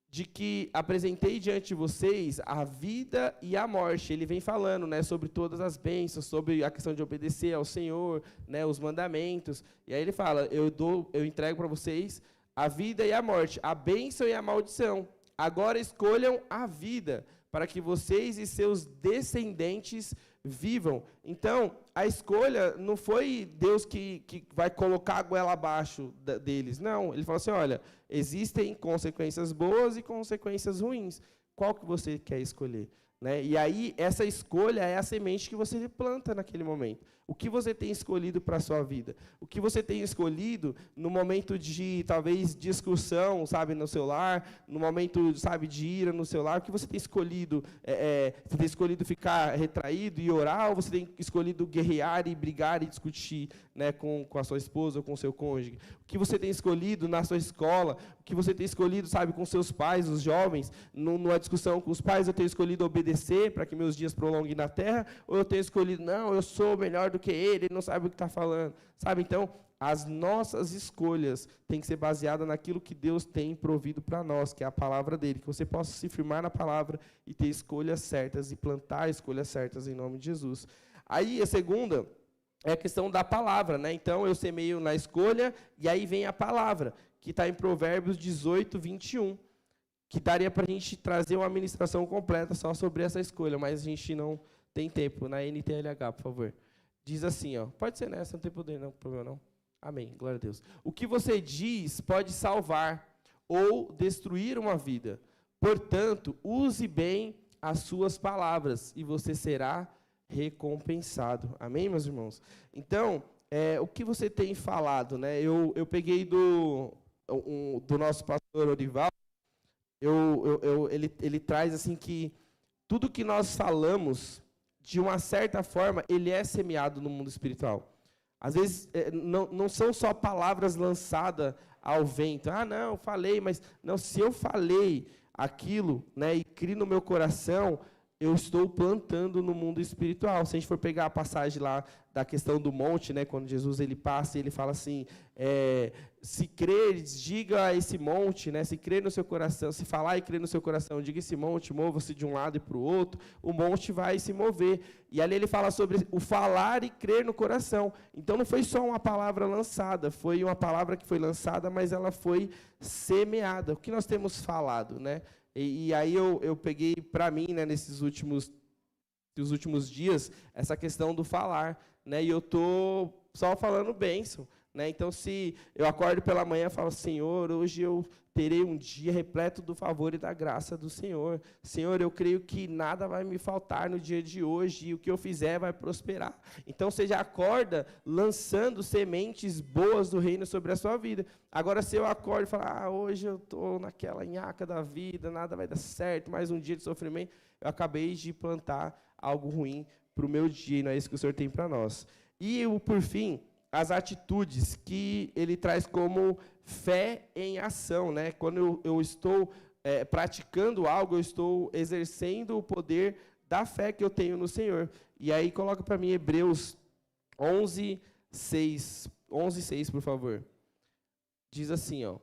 de que apresentei diante de vocês a vida e a morte. Ele vem falando, né, sobre todas as bênçãos, sobre a questão de obedecer ao Senhor, né, os mandamentos. E aí ele fala, eu entrego para vocês a vida e a morte, a bênção e a maldição. Agora escolham a vida, para que vocês e seus descendentes vivam. Então, a escolha não foi Deus que vai colocar a goela abaixo deles. Não, ele falou assim, olha, existem consequências boas e consequências ruins. Qual que você quer escolher? Né? E aí, essa escolha é a semente que você planta naquele momento. O que você tem escolhido para a sua vida? O que você tem escolhido no momento de, talvez, discussão, sabe, no seu lar, no momento, sabe, de ira no seu lar? O que você tem escolhido? Você tem escolhido ficar retraído e orar, ou você tem escolhido guerrear e brigar e discutir, né, com a sua esposa ou com o seu cônjuge? O que você tem escolhido na sua escola? O que você tem escolhido, sabe, com seus pais, os jovens? Numa discussão com os pais, eu tenho escolhido obedecer para que meus dias prolonguem na terra? Ou eu tenho escolhido, não, eu sou melhor do que ele não sabe o que está falando, sabe? Então, as nossas escolhas têm que ser baseadas naquilo que Deus tem provido para nós, que é a palavra dele, que você possa se firmar na palavra e ter escolhas certas e plantar escolhas certas em nome de Jesus. Aí, a segunda é a questão da palavra, né? Então, eu semeio na escolha e aí vem a palavra, que está em Provérbios 18:21, que daria para a gente trazer uma ministração completa só sobre essa escolha, mas a gente não tem tempo. Na NTLH, por favor. Diz assim, ó, pode ser nessa, não tem poder, não, problema não. Amém, glória a Deus. O que você diz pode salvar ou destruir uma vida. Portanto, use bem as suas palavras e você será recompensado. Amém, meus irmãos? Então, o que você tem falado, né? Eu peguei do nosso pastor Orivaldo, ele traz assim que tudo que nós falamos, de uma certa forma, ele é semeado no mundo espiritual. Às vezes, não são só palavras lançadas ao vento. Ah, não, falei, mas... Não, se eu falei aquilo, né, e crio no meu coração, eu estou plantando no mundo espiritual. Se a gente for pegar a passagem lá da questão do monte, né, quando Jesus ele passa e ele fala assim, se creres, diga a esse monte, né, se crer no seu coração, se falar e crer no seu coração, diga esse monte, mova-se de um lado e para o outro, o monte vai se mover. E ali ele fala sobre o falar e crer no coração. Então não foi só uma palavra lançada, foi uma palavra que foi lançada, mas ela foi semeada. O que nós temos falado, né? E aí eu peguei para mim, né, nesses últimos dias, essa questão do falar, né? E eu estou só falando bênção, né? Então, se eu acordo pela manhã e falo, Senhor, hoje eu terei um dia repleto do favor e da graça do Senhor. Senhor, eu creio que nada vai me faltar no dia de hoje e o que eu fizer vai prosperar. Então, você já acorda lançando sementes boas do reino sobre a sua vida. Agora, se eu acordo e falo, hoje eu estou naquela nhaca da vida, nada vai dar certo, mais um dia de sofrimento, eu acabei de plantar algo ruim para o meu dia, e não é isso que o Senhor tem para nós. E, por fim, as atitudes que ele traz como fé em ação, né? Quando eu estou praticando algo, eu estou exercendo o poder da fé que eu tenho no Senhor. E aí, coloca para mim Hebreus 11:6, por favor. Diz assim, ó.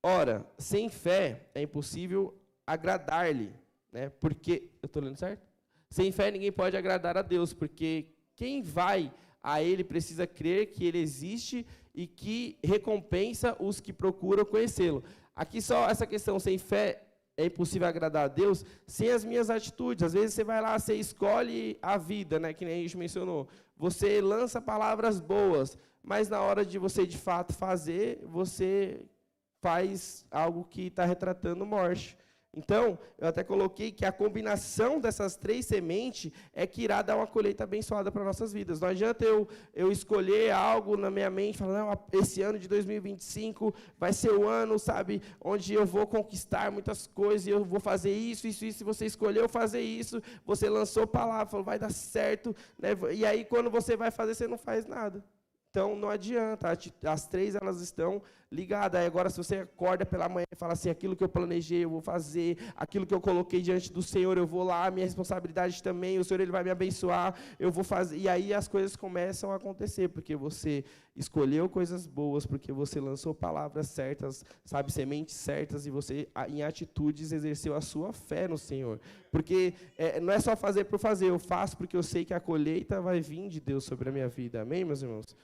Ora, sem fé é impossível agradar-lhe, né? Porque, eu estou lendo certo? Sem fé ninguém pode agradar a Deus, porque quem vai a Ele precisa crer que Ele existe e que recompensa os que procuram conhecê-lo. Aqui só essa questão, sem fé é impossível agradar a Deus, sem as minhas atitudes. Às vezes você vai lá, você escolhe a vida, né, que nem a gente mencionou. Você lança palavras boas, mas na hora de você, de fato, fazer, você faz algo que está retratando morte. Então, eu até coloquei que a combinação dessas 3 sementes é que irá dar uma colheita abençoada para nossas vidas. Não adianta eu escolher algo na minha mente, falar, não, esse ano de 2025 vai ser o ano, sabe, onde eu vou conquistar muitas coisas, e eu vou fazer isso, e você escolheu fazer isso, você lançou palavra, falou, vai dar certo, né? E aí, quando você vai fazer, você não faz nada. Então, não adianta, as 3 elas estão ligadas. Aí, agora, se você acorda pela manhã e fala assim, aquilo que eu planejei, eu vou fazer, aquilo que eu coloquei diante do Senhor, eu vou lá, minha responsabilidade também, o Senhor ele vai me abençoar, eu vou fazer. E aí as coisas começam a acontecer, porque você escolheu coisas boas, porque você lançou palavras certas, sabe, sementes certas, e você, em atitudes, exerceu a sua fé no Senhor. Porque não é só fazer por fazer, eu faço porque eu sei que a colheita vai vir de Deus sobre a minha vida. Amém, meus irmãos?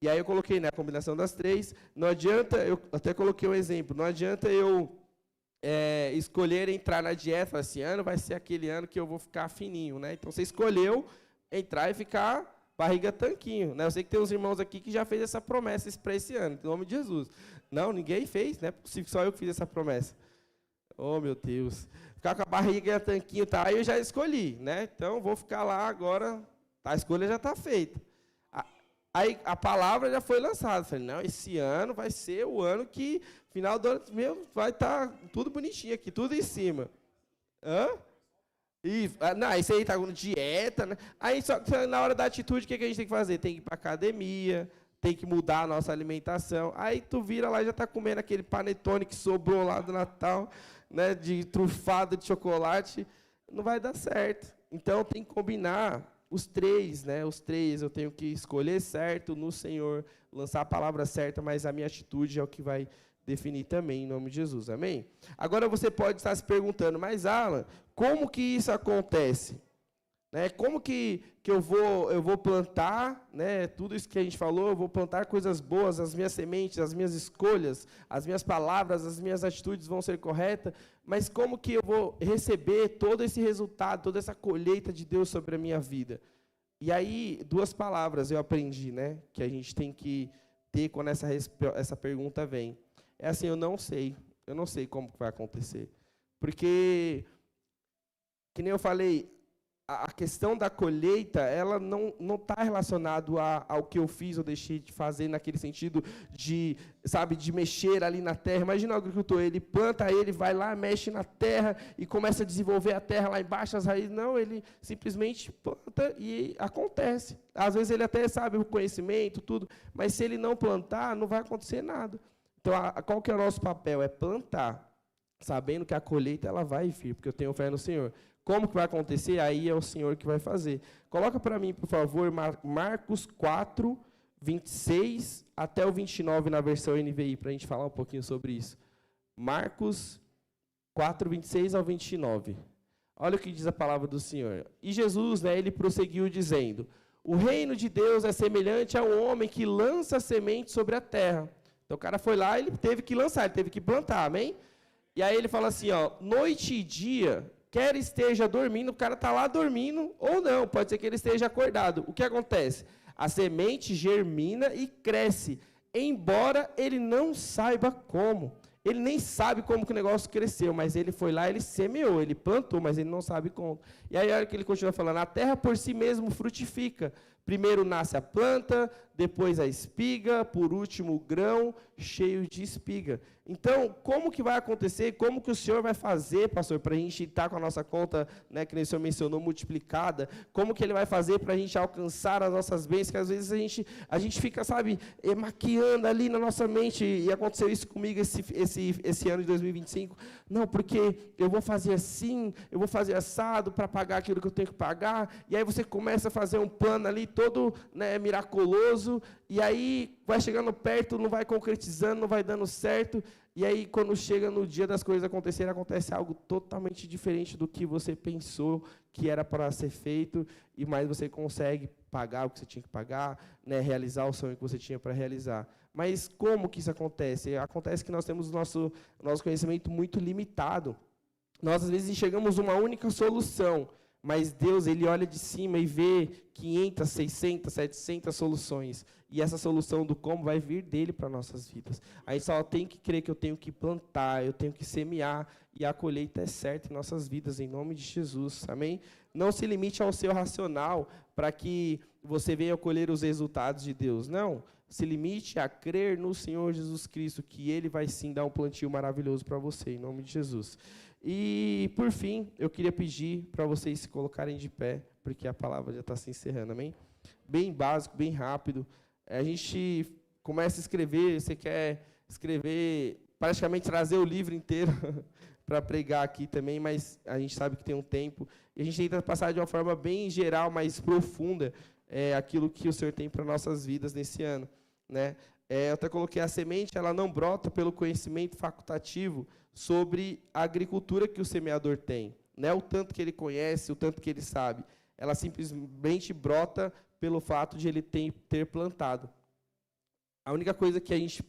E aí eu coloquei, né, a combinação das 3. Não adianta, eu até coloquei um exemplo, não adianta eu escolher entrar na dieta, esse ano vai ser aquele ano que eu vou ficar fininho, né? Então você escolheu entrar e ficar barriga tanquinho, né? Eu sei que tem uns irmãos aqui que já fez essa promessa para esse ano, em nome de Jesus. Não, ninguém fez, não é possível, só eu que fiz essa promessa. Oh, meu Deus. Ficar com a barriga tanquinho, tá? Aí eu já escolhi, né? Então vou ficar lá agora, a escolha já está feita. Aí a palavra já foi lançada. Falei, não, esse ano vai ser o ano que, final do ano, vai estar tudo bonitinho aqui, tudo em cima. Hã? Não, isso aí está com dieta, né? Aí, só na hora da atitude, o que a gente tem que fazer? Tem que ir para academia, tem que mudar a nossa alimentação. Aí tu vira lá e já está comendo aquele panetone que sobrou lá do Natal, né, de trufado de chocolate. Não vai dar certo. Então, tem que combinar os 3, né? Os 3, eu tenho que escolher certo no Senhor, lançar a palavra certa, mas a minha atitude é o que vai definir também, em nome de Jesus. Amém? Agora você pode estar se perguntando, mas Alan, como que isso acontece? Né? Como que eu vou plantar, né? Tudo isso que a gente falou, eu vou plantar coisas boas, as minhas sementes, as minhas escolhas, as minhas palavras, as minhas atitudes vão ser corretas, mas como que eu vou receber todo esse resultado, toda essa colheita de Deus sobre a minha vida? E aí, 2 palavras eu aprendi, né? Que a gente tem que ter quando essa pergunta vem. É assim, eu não sei como que vai acontecer. Porque, que nem eu falei, a questão da colheita, ela não está relacionada ao que eu fiz ou deixei de fazer, naquele sentido de, sabe, de mexer ali na terra. Imagina o agricultor, ele planta, ele vai lá, mexe na terra e começa a desenvolver a terra lá embaixo, as raízes. Não, ele simplesmente planta e acontece. Às vezes ele até sabe o conhecimento, tudo, mas se ele não plantar, não vai acontecer nada. Então, qual que é o nosso papel? É plantar, sabendo que a colheita ela vai vir, porque eu tenho fé no Senhor. Como que vai acontecer? Aí é o Senhor que vai fazer. Coloca para mim, por favor, Marcos 4, 26 até o 29 na versão NVI, para a gente falar um pouquinho sobre isso. Marcos 4, 26 ao 29. Olha o que diz a palavra do Senhor. E Jesus, ele prosseguiu dizendo, o reino de Deus é semelhante a um homem que lança semente sobre a terra. Então o cara foi lá, ele teve que lançar, ele teve que plantar, amém? E aí ele fala assim, noite e dia, quer esteja dormindo, o cara está lá dormindo, ou não, pode ser que ele esteja acordado. O que acontece? A semente germina e cresce, embora ele não saiba como. Ele nem sabe como que o negócio cresceu, mas ele foi lá, ele semeou, ele plantou, mas ele não sabe como. E aí, olha que ele continua falando, a terra por si mesmo frutifica. Primeiro nasce a planta, depois a espiga, por último o grão cheio de espiga. Então, como que vai acontecer? Como que o Senhor vai fazer, pastor, para a gente estar com a nossa conta, que nem o Senhor mencionou, multiplicada? Como que Ele vai fazer para a gente alcançar as nossas bênçãos? Que às vezes a gente fica, sabe, maquiando ali na nossa mente, e aconteceu isso comigo esse ano de 2025. Não, porque eu vou fazer assim, eu vou fazer assado para pagar aquilo que eu tenho que pagar, e aí você começa a fazer um plano ali todo miraculoso, e aí vai chegando perto, não vai concretizando, não vai dando certo, e aí quando chega no dia das coisas acontecerem, acontece algo totalmente diferente do que você pensou que era para ser feito, e mais você consegue pagar o que você tinha que pagar, realizar o sonho que você tinha para realizar. Mas como que isso acontece? Acontece que nós temos o nosso conhecimento muito limitado. Nós, às vezes, enxergamos uma única solução, mas Deus, Ele olha de cima e vê 500, 600, 700 soluções. E essa solução do como vai vir dele para nossas vidas. Aí só tem que crer que eu tenho que plantar, eu tenho que semear, e a colheita é certa em nossas vidas, em nome de Jesus. Amém? Não se limite ao seu racional para que você venha colher os resultados de Deus. Não. Se limite a crer no Senhor Jesus Cristo, que Ele vai sim dar um plantio maravilhoso para você, em nome de Jesus. E, por fim, eu queria pedir para vocês se colocarem de pé, porque a palavra já está se encerrando, amém? Bem básico, bem rápido. A gente começa a escrever, você quer escrever, praticamente trazer o livro inteiro para pregar aqui também, mas a gente sabe que tem um tempo. E a gente tenta passar de uma forma bem geral, mais profunda, aquilo que o Senhor tem para nossas vidas nesse ano. Eu até coloquei a semente, ela não brota pelo conhecimento facultativo sobre a agricultura que o semeador tem. Não é o tanto que ele conhece, o tanto que ele sabe. Ela simplesmente brota pelo fato de ele ter plantado. A única coisa que a gente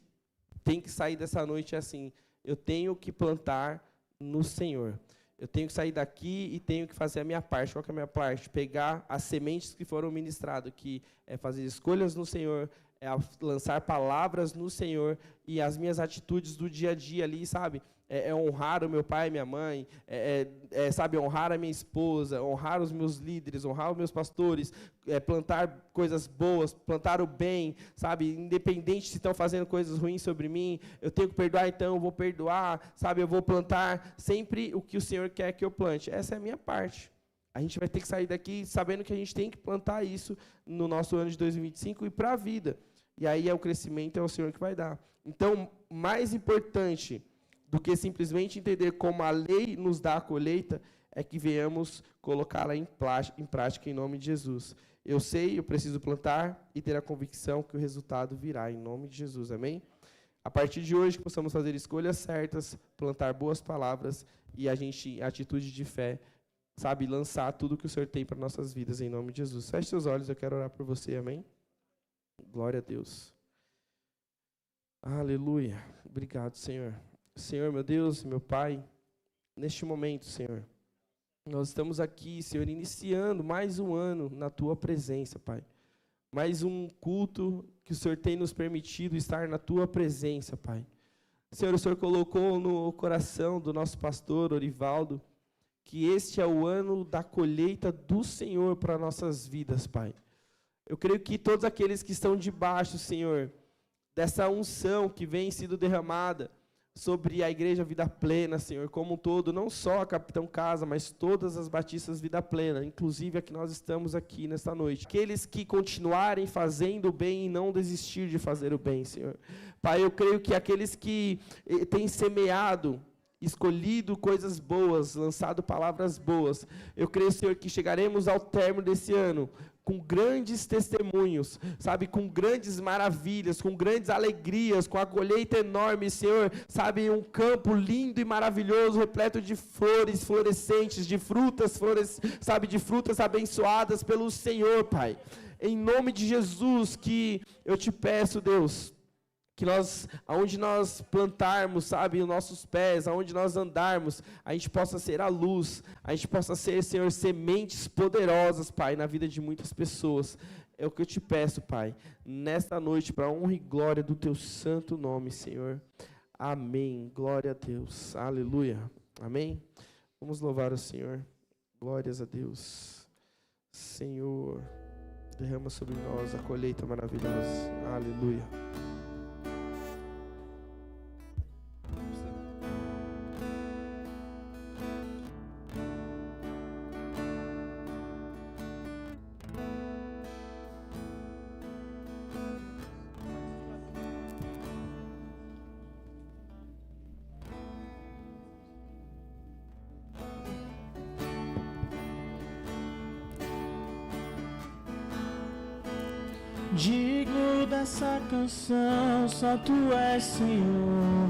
tem que sair dessa noite é assim, eu tenho que plantar no Senhor. Eu tenho que sair daqui e tenho que fazer a minha parte. Qual que é a minha parte? Pegar as sementes que foram ministradas, que é fazer escolhas no Senhor, é lançar palavras no Senhor, e as minhas atitudes do dia a dia ali, sabe? É honrar o meu pai e minha mãe, sabe, honrar a minha esposa, honrar os meus líderes, honrar os meus pastores, plantar coisas boas, plantar o bem, sabe, independente se estão fazendo coisas ruins sobre mim, eu tenho que perdoar, então eu vou perdoar, sabe, eu vou plantar sempre o que o Senhor quer que eu plante. Essa é a minha parte. A gente vai ter que sair daqui sabendo que a gente tem que plantar isso no nosso ano de 2025 e para a vida. E aí o crescimento é o Senhor que vai dar. Então, mais importante do que simplesmente entender como a lei nos dá a colheita, é que venhamos colocá-la em prática em nome de Jesus. Eu sei, eu preciso plantar e ter a convicção que o resultado virá em nome de Jesus. Amém? A partir de hoje, que possamos fazer escolhas certas, plantar boas palavras e a atitude de fé, sabe, lançar tudo que o Senhor tem para nossas vidas em nome de Jesus. Feche seus olhos, eu quero orar por você. Amém? Glória a Deus. Aleluia. Obrigado, Senhor. Senhor, meu Deus, meu Pai, neste momento, Senhor, nós estamos aqui, Senhor, iniciando mais um ano na Tua presença, Pai. mais um culto que o Senhor tem nos permitido estar na Tua presença, Pai. Senhor, o Senhor colocou no coração do nosso pastor Orivaldo que este é o ano da colheita do Senhor para nossas vidas, Pai. Eu creio que todos aqueles que estão debaixo, Senhor, dessa unção que vem sendo derramada sobre a Igreja Vida Plena, Senhor, como um todo, não só a Capitão Casa, mas todas as batistas Vida Plena, inclusive a que nós estamos aqui nesta noite. Aqueles que continuarem fazendo o bem e não desistir de fazer o bem, Senhor. Pai, eu creio que aqueles que têm semeado, escolhido coisas boas, lançado palavras boas, eu creio, Senhor, que chegaremos ao término desse ano com grandes testemunhos, sabe, com grandes maravilhas, com grandes alegrias, com a colheita enorme, Senhor, sabe, um campo lindo e maravilhoso, repleto de flores florescentes, de frutas, sabe, de frutas abençoadas pelo Senhor, Pai. Em nome de Jesus, que eu te peço, Deus, que nós, aonde nós plantarmos, sabe, os nossos pés, aonde nós andarmos, a gente possa ser a luz, a gente possa ser, Senhor, sementes poderosas, Pai, na vida de muitas pessoas. É o que eu te peço, Pai, nesta noite, para a honra e glória do Teu santo nome, Senhor. Amém. Glória a Deus. Aleluia. Amém. Vamos louvar o Senhor. Glórias a Deus. Senhor, derrama sobre nós a colheita maravilhosa. Aleluia. Digno dessa canção, só Tu és, Senhor.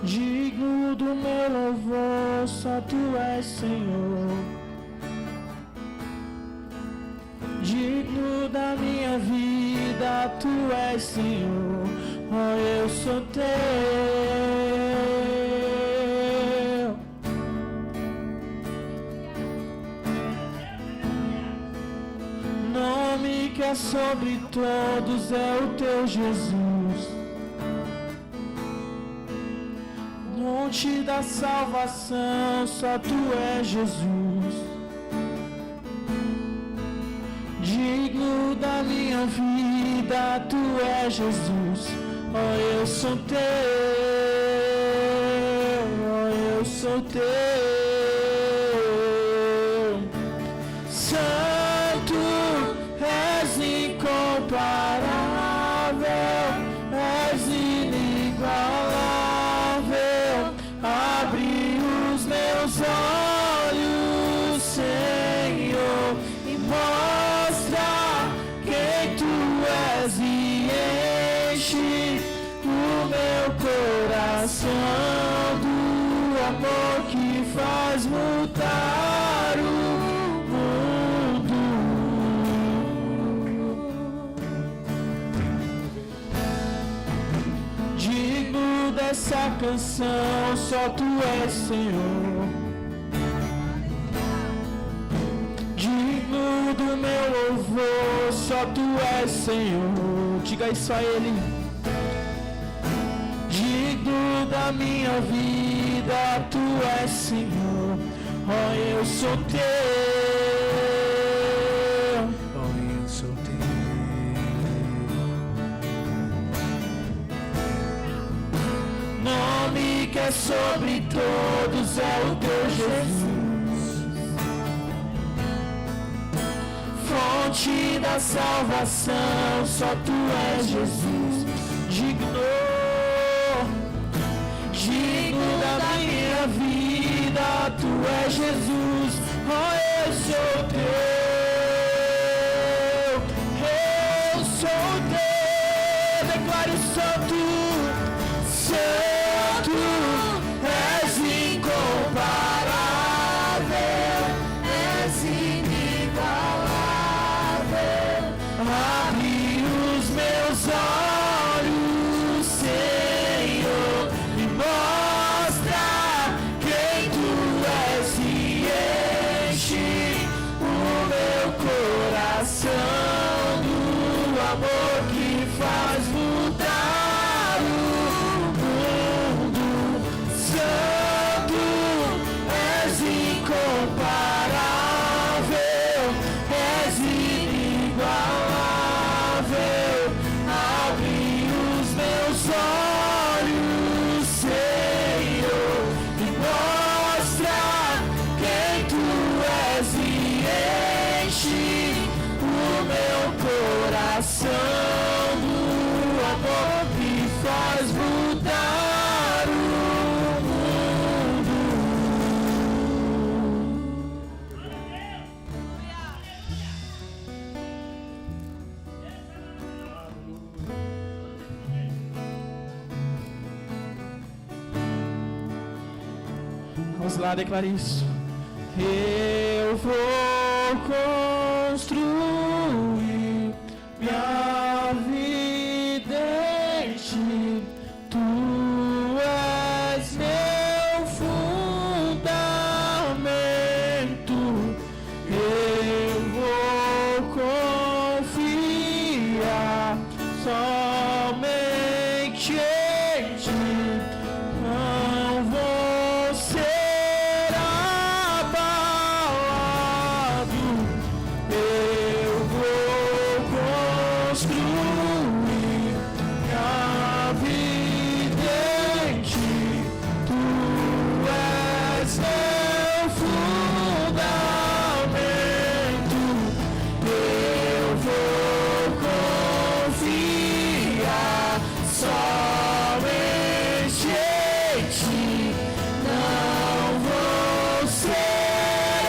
Digno do meu louvor, só Tu és, Senhor. Digno da minha vida, Tu és, Senhor. Oh, eu sou Teu. Que é sobre todos é o Teu Jesus, monte da salvação, só Tu és Jesus. Digno da minha vida, Tu és Jesus. Oh, eu sou Teu, oh, eu sou Teu. Incomparável, és inigualável. Abre os meus olhos, Senhor, e mostra quem Tu és e enche o meu coração do amor que faz mudar o essa canção, só Tu és, Senhor. Digno do meu louvor, só Tu és, Senhor. Diga isso a Ele. Digno da minha vida, Tu és, Senhor. Oh, eu sou Teu. Oh, eu sou Teu. Nome que é sobre todos é o Teu Jesus, fonte da salvação, só Tu és Jesus. Digno da minha vida, Tu és Jesus. Oh, eu sou Teu, eu sou Teu. Declare o santo. Santo, és incomparável, és inigualável. Abre os meus olhos, Senhor, e mostra quem Tu és e enche o Vamos lá, declarar isso. Eu vou construir minha vida em ti. Tu és meu fundamento. Eu vou confiar somente em ti. Não vou ser abalado. Eu vou construir minha vida em ti. Tu és meu fundamento. Eu vou confiar somente em ti. Não vou ser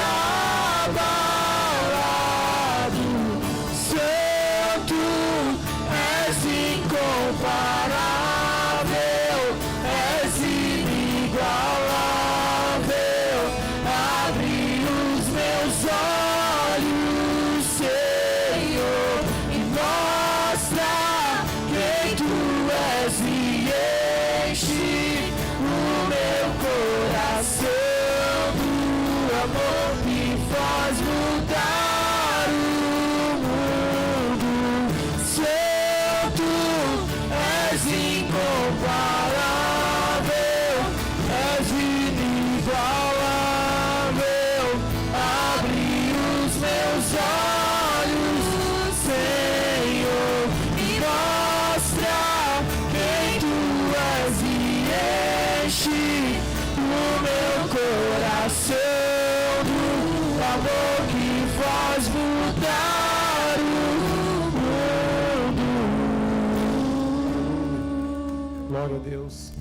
abalado. Santo, és incomparável, és inigualável. Abre os meus olhos, Senhor, e mostra quem tu és e enche o meu coração do amor que faz mudar o mundo. Santo, és incomparável, és inigualável. Abre os meus olhos, Senhor, e mostra quem tu és e enche o meu coração do amor que faz mudar o mundo. Glória a Deus.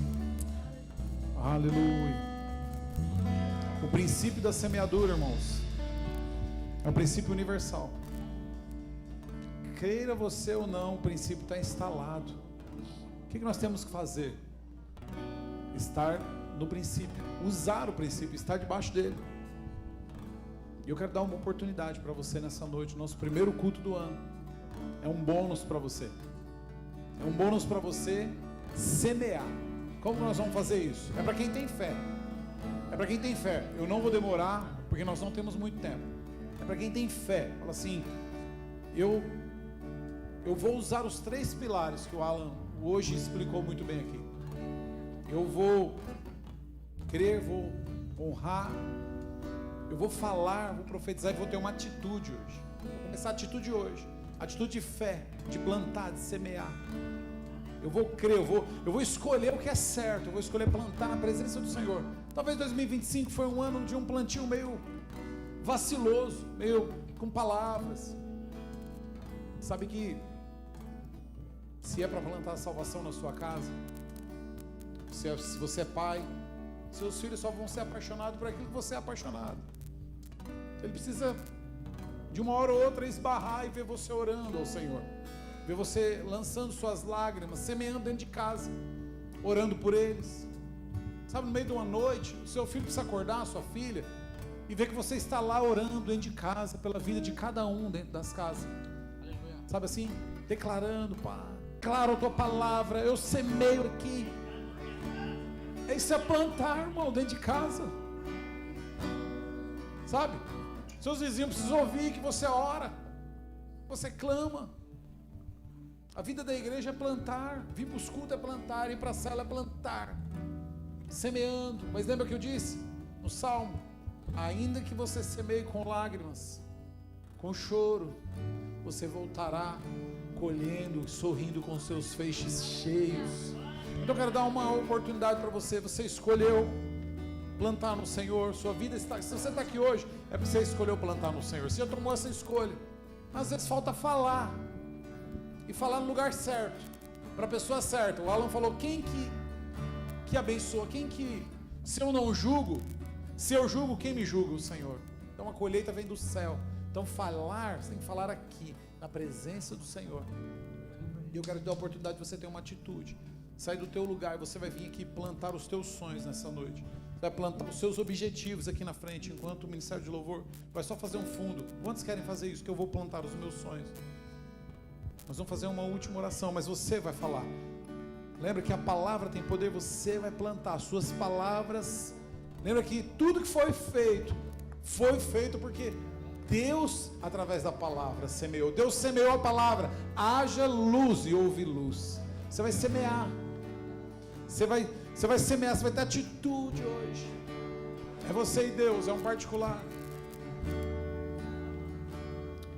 Aleluia. O princípio da semeadura, irmãos, é um princípio universal. Queira você ou não, o princípio está instalado. O que nós temos que fazer? Estar no princípio, usar o princípio, estar debaixo dele. E eu quero dar uma oportunidade para você nessa noite, nosso primeiro culto do ano. É um bônus para você. É um bônus para você semear. Como nós vamos fazer isso? É para quem tem fé. É para quem tem fé. Eu não vou demorar, porque nós não temos muito tempo. É para quem tem fé. Fala assim, eu vou usar os 3 pilares que o Alan hoje explicou muito bem aqui. Eu vou crer, vou honrar, eu vou falar, vou profetizar e vou ter uma atitude hoje. Vou começar a atitude hoje. Atitude de fé, de plantar, de semear. Eu vou crer, eu vou escolher o que é certo. Eu vou escolher plantar na presença do Senhor. Talvez 2025 foi um ano de um plantio meio vaciloso, meio com palavras. Sabe que se é para plantar a salvação na sua casa, se você é pai, seus filhos só vão ser apaixonados por aquilo que você é apaixonado. Ele precisa de uma hora ou outra esbarrar e ver você orando ao Senhor, ver você lançando suas lágrimas, semeando dentro de casa, orando por eles. Sabe, no meio de uma noite, o seu filho precisa acordar, a sua filha, e ver que você está lá orando dentro de casa, pela vida de cada um dentro das casas. Sabe assim, declarando, Pai, claro a tua palavra, eu semeio aqui. Isso é plantar, irmão, dentro de casa. Sabe? Seus vizinhos precisam ouvir que você ora, você clama. A vida da igreja é plantar, vir para os cultos é plantar, ir para a cela é plantar, semeando. Mas lembra que eu disse no Salmo? Ainda que você semeie com lágrimas, com choro, você voltará colhendo, sorrindo com seus feixes cheios. Então eu quero dar uma oportunidade para você. Você escolheu plantar no Senhor. Sua vida está, se você está aqui hoje, é porque você escolheu plantar no Senhor. Você já tomou essa escolha. Às vezes falta falar, e falar no lugar certo, para a pessoa certa. O Alan falou, quem que abençoa, quem que, se eu não julgo, se eu julgo, quem me julga? O Senhor. Então a colheita vem do céu. Então falar, você tem que falar aqui, na presença do Senhor. E eu quero te dar a oportunidade de você ter uma atitude. Sair do teu lugar e você vai vir aqui plantar os teus sonhos nessa noite. Você vai plantar os seus objetivos aqui na frente, enquanto o Ministério de Louvor vai só fazer um fundo. Quantos querem fazer isso? Que eu vou plantar os meus sonhos. Nós vamos fazer uma última oração, mas você vai falar. Lembra que a palavra tem poder, você vai plantar as suas palavras. Lembra que tudo que foi feito porque Deus, através da palavra, semeou. Deus semeou a palavra, haja luz e houve luz. Você vai semear. Você vai semear, você vai ter atitude hoje. É você e Deus, é um particular.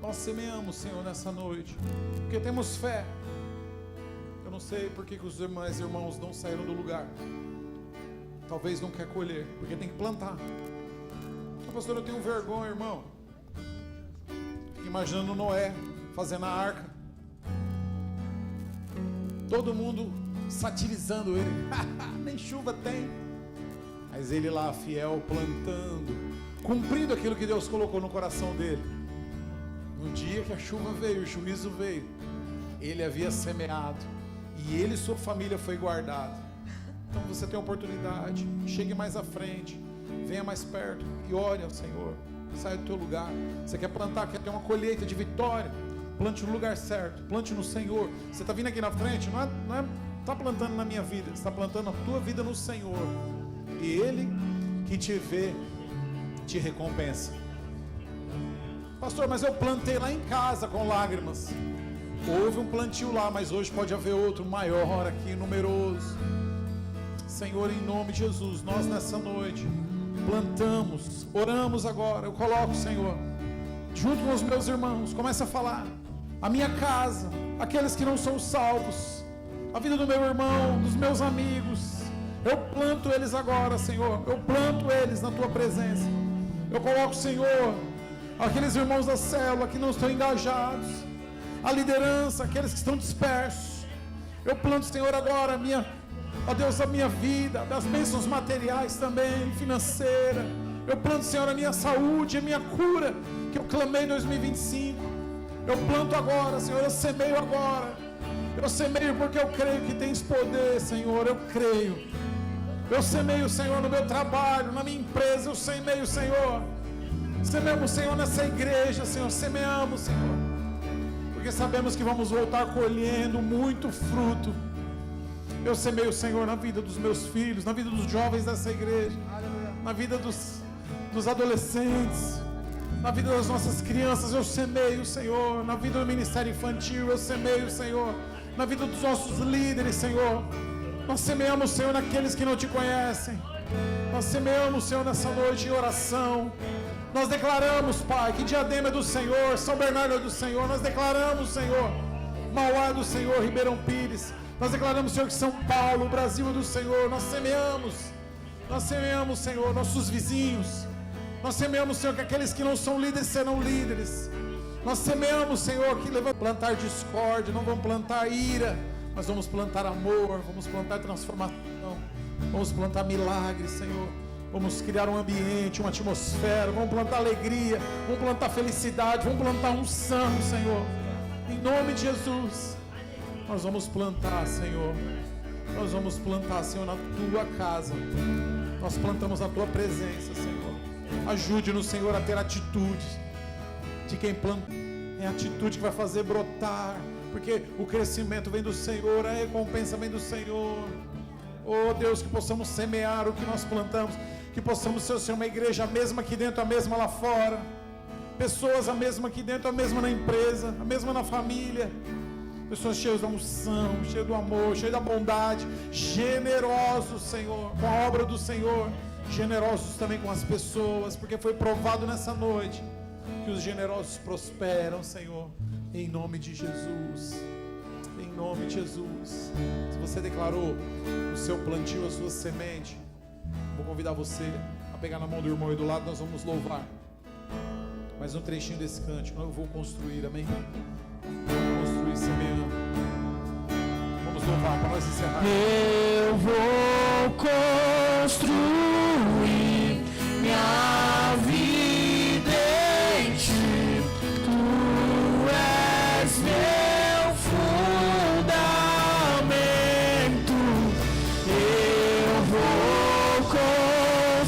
Nós semeamos, Senhor, nessa noite, porque temos fé. Eu não sei por que os demais irmãos não saíram do lugar. Talvez não quer colher, porque tem que plantar. Então, pastor, eu tenho vergonha, irmão. Fico imaginando Noé fazendo a arca. Todo mundo satirizando ele. Nem chuva tem. Mas ele lá, fiel, plantando, cumprindo aquilo que Deus colocou no coração dele. No dia que a chuva veio, o juízo veio, ele havia semeado, e ele e sua família foi guardado. Então você tem a oportunidade, chegue mais à frente, venha mais perto e ore ao Senhor. Saia do teu lugar. Você quer plantar, quer ter uma colheita de vitória, plante no lugar certo, plante no Senhor. Você está vindo aqui na frente, não é está plantando na minha vida, está plantando a tua vida no Senhor, e Ele que te vê, te recompensa. Pastor, mas eu plantei lá em casa com lágrimas. Houve um plantio lá, mas hoje pode haver outro maior aqui, numeroso. Senhor, em nome de Jesus, nós nessa noite plantamos, oramos agora. Eu coloco, Senhor, junto com os meus irmãos, começa a falar, a minha casa, aqueles que não são salvos, a vida do meu irmão, dos meus amigos, eu planto eles agora, Senhor. Eu planto eles na tua presença. Eu coloco, Senhor, aqueles irmãos da célula que não estão engajados, a liderança, aqueles que estão dispersos. Eu planto, Senhor, agora ó Deus, a minha vida, das bênçãos materiais também, financeira. Eu planto, Senhor, a minha saúde, a minha cura, que eu clamei em 2025. Eu planto agora, Senhor, eu semeio agora. Eu semeio porque eu creio que tens poder, Senhor, eu creio. Eu semeio, Senhor, no meu trabalho, na minha empresa, eu semeio, Senhor. Semeamos, Senhor, nessa igreja, Senhor, semeamos, Senhor, porque sabemos que vamos voltar colhendo muito fruto. Eu semeio, Senhor, na vida dos meus filhos, na vida dos jovens dessa igreja, na vida dos adolescentes, na vida das nossas crianças, eu semeio, Senhor, na vida do ministério infantil, eu semeio, Senhor, na vida dos nossos líderes, Senhor. Nós semeamos, Senhor, naqueles que não te conhecem. Nós semeamos, Senhor, nessa noite em oração. Nós declaramos, Pai, que Diadema é do Senhor, São Bernardo é do Senhor. Nós declaramos, Senhor, Mauá é do Senhor, Ribeirão Pires. Nós declaramos, Senhor, que São Paulo, o Brasil é do Senhor. Nós semeamos, Senhor, nossos vizinhos. Nós semeamos, Senhor, que aqueles que não são líderes serão líderes. Nós semeamos, Senhor, que vamos plantar discórdia, não vamos plantar ira, mas vamos plantar amor, vamos plantar transformação, vamos plantar milagres, Senhor. Vamos criar um ambiente, uma atmosfera, vamos plantar alegria, vamos plantar felicidade, vamos plantar unção, Senhor. Em nome de Jesus, nós vamos plantar, Senhor. Nós vamos plantar, Senhor, na tua casa. Nós plantamos na tua presença, Senhor. Ajude-nos, Senhor, a ter atitude de quem planta. É a atitude que vai fazer brotar, porque o crescimento vem do Senhor, a recompensa vem do Senhor. Oh Deus, que possamos semear o que nós plantamos, que possamos ser uma igreja a mesma aqui dentro, a mesma lá fora, pessoas a mesma aqui dentro, a mesma na empresa, a mesma na família, pessoas cheias da unção, cheias do amor, cheias da bondade, generosos, Senhor, com a obra do Senhor, generosos também com as pessoas, porque foi provado nessa noite que os generosos prosperam, Senhor, em nome de Jesus. Em nome de Jesus. Se você declarou o seu plantio, a sua semente, vou convidar você a pegar na mão do irmão aí do lado. Nós vamos louvar mais um trechinho desse cântico. Eu vou construir, amém? Vou construir semeando. Vamos louvar para nós encerrar. Eu vou construir minha vida em ti. Tu és meu fundamento. Eu vou construir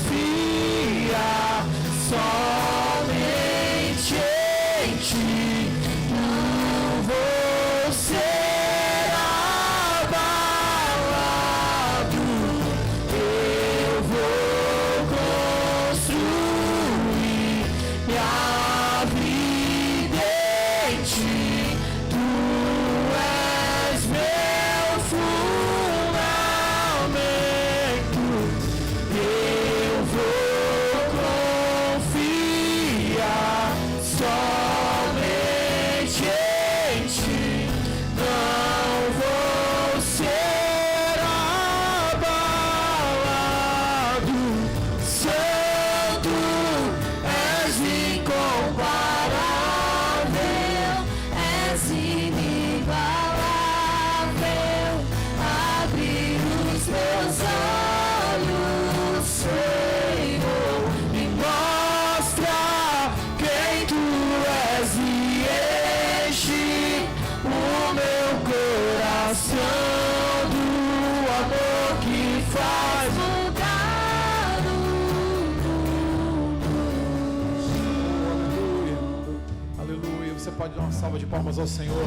pode dar uma salva de palmas ao Senhor.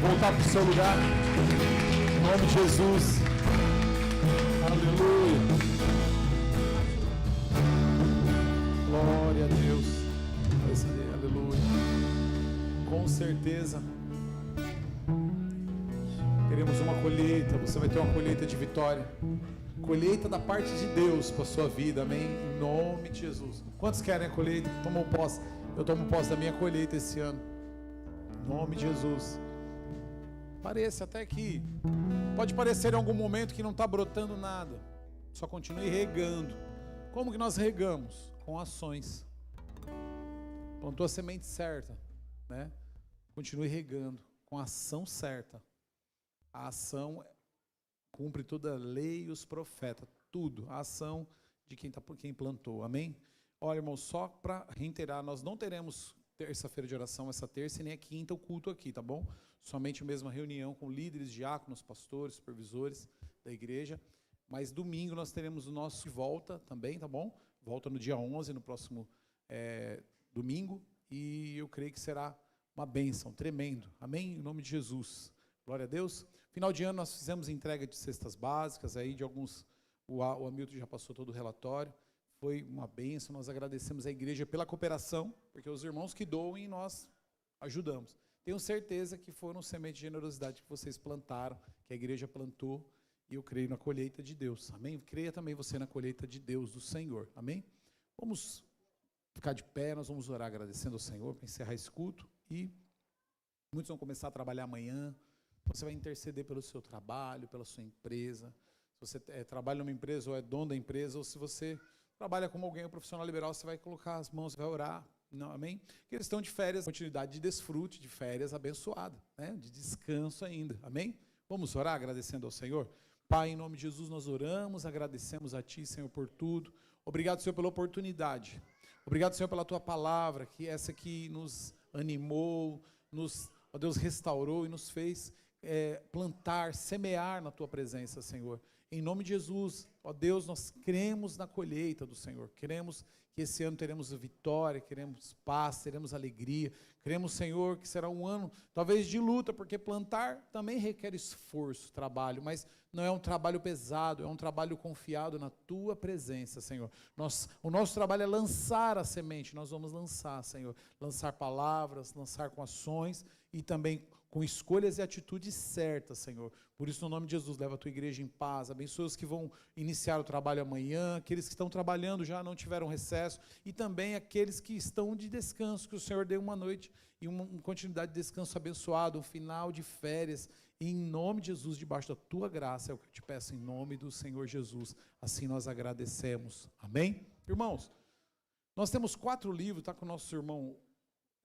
Voltar para o seu lugar. Em nome de Jesus. Aleluia. Glória a Deus. Aleluia. Com certeza teremos uma colheita. Você vai ter uma colheita de vitória. Colheita da parte de Deus para a sua vida, amém? Em nome de Jesus. Quantos querem a colheita? Tomam posse. Eu tomo posse da minha colheita esse ano. Em nome de Jesus. Parece até que pode parecer em algum momento que não está brotando nada. Só continue regando. Como que nós regamos? Com ações. Plantou a semente certa, né? Continue regando com a ação certa. A ação cumpre toda a lei e os profetas, tudo, a ação de quem plantou, amém? Olha, irmão, só para reiterar, nós não teremos terça-feira de oração, essa terça, e nem a quinta o culto aqui, tá bom? Somente a mesma reunião com líderes, diáconos, pastores, supervisores da igreja, mas domingo nós teremos o nosso volta também, tá bom? Volta no dia 11, no próximo domingo, e eu creio que será uma bênção, tremendo, amém? Em nome de Jesus, glória a Deus. Final de ano nós fizemos entrega de cestas básicas, aí de alguns, o Hamilton já passou todo o relatório, foi uma bênção, nós agradecemos a igreja pela cooperação, porque os irmãos que doam e nós ajudamos. Tenho certeza que foram semente de generosidade que vocês plantaram, que a igreja plantou, e eu creio na colheita de Deus, amém? Creia também você na colheita de Deus, do Senhor, amém? Vamos ficar de pé, nós vamos orar agradecendo ao Senhor para encerrar esse culto, e muitos vão começar a trabalhar amanhã. Você vai interceder pelo seu trabalho, pela sua empresa. Se você trabalha numa empresa ou é dono da empresa, ou se você trabalha como alguém profissional liberal, você vai colocar as mãos, vai orar. Não, amém? Porque eles estão de férias, continuidade de desfrute, de férias abençoada, né? De descanso ainda, amém? Vamos orar agradecendo ao Senhor? Pai, em nome de Jesus nós oramos, agradecemos a Ti, Senhor, por tudo. Obrigado, Senhor, pela oportunidade. Obrigado, Senhor, pela Tua palavra, que essa que nos animou, nos, ó Deus, restaurou e nos fez plantar, semear na Tua presença, Senhor. Em nome de Jesus, ó Deus, nós cremos na colheita do Senhor, queremos que esse ano teremos vitória, queremos paz, teremos alegria, queremos, Senhor, que será um ano talvez de luta, porque plantar também requer esforço, trabalho, mas não é um trabalho pesado, é um trabalho confiado na Tua presença, Senhor. O nosso trabalho é lançar a semente, nós vamos lançar, Senhor, lançar palavras, lançar com ações e também com escolhas e atitudes certas, Senhor. Por isso, no nome de Jesus, leva a Tua igreja em paz, abençoa os que vão iniciar o trabalho amanhã, aqueles que estão trabalhando já não tiveram recesso, e também aqueles que estão de descanso, que o Senhor dê uma noite e uma continuidade de descanso abençoado, um final de férias, em nome de Jesus, debaixo da Tua graça, é o que eu te peço em nome do Senhor Jesus, assim nós agradecemos, amém? Irmãos, nós temos 4 livros, está com o nosso irmão,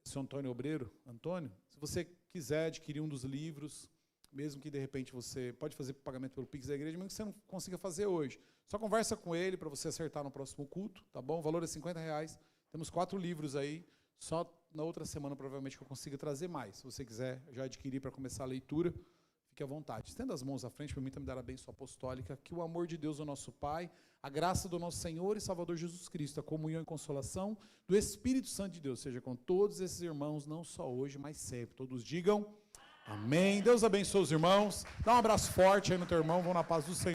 seu Antônio Obreiro, Antônio, se você quiser adquirir um dos livros, mesmo que de repente você pode fazer pagamento pelo Pix da igreja, mesmo que você não consiga fazer hoje, só conversa com ele para você acertar no próximo culto, tá bom? O valor é R$50, temos 4 livros aí, só na outra semana provavelmente que eu consiga trazer mais, se você quiser já adquirir para começar a leitura, fique à vontade, estenda as mãos à frente, permita me dar a bênção apostólica, que o amor de Deus, o nosso Pai, a graça do nosso Senhor e Salvador Jesus Cristo, a comunhão e consolação do Espírito Santo de Deus, seja com todos esses irmãos, não só hoje, mas sempre. Todos digam amém. Deus abençoe os irmãos. Dá um abraço forte aí no teu irmão. Vão na paz do Senhor.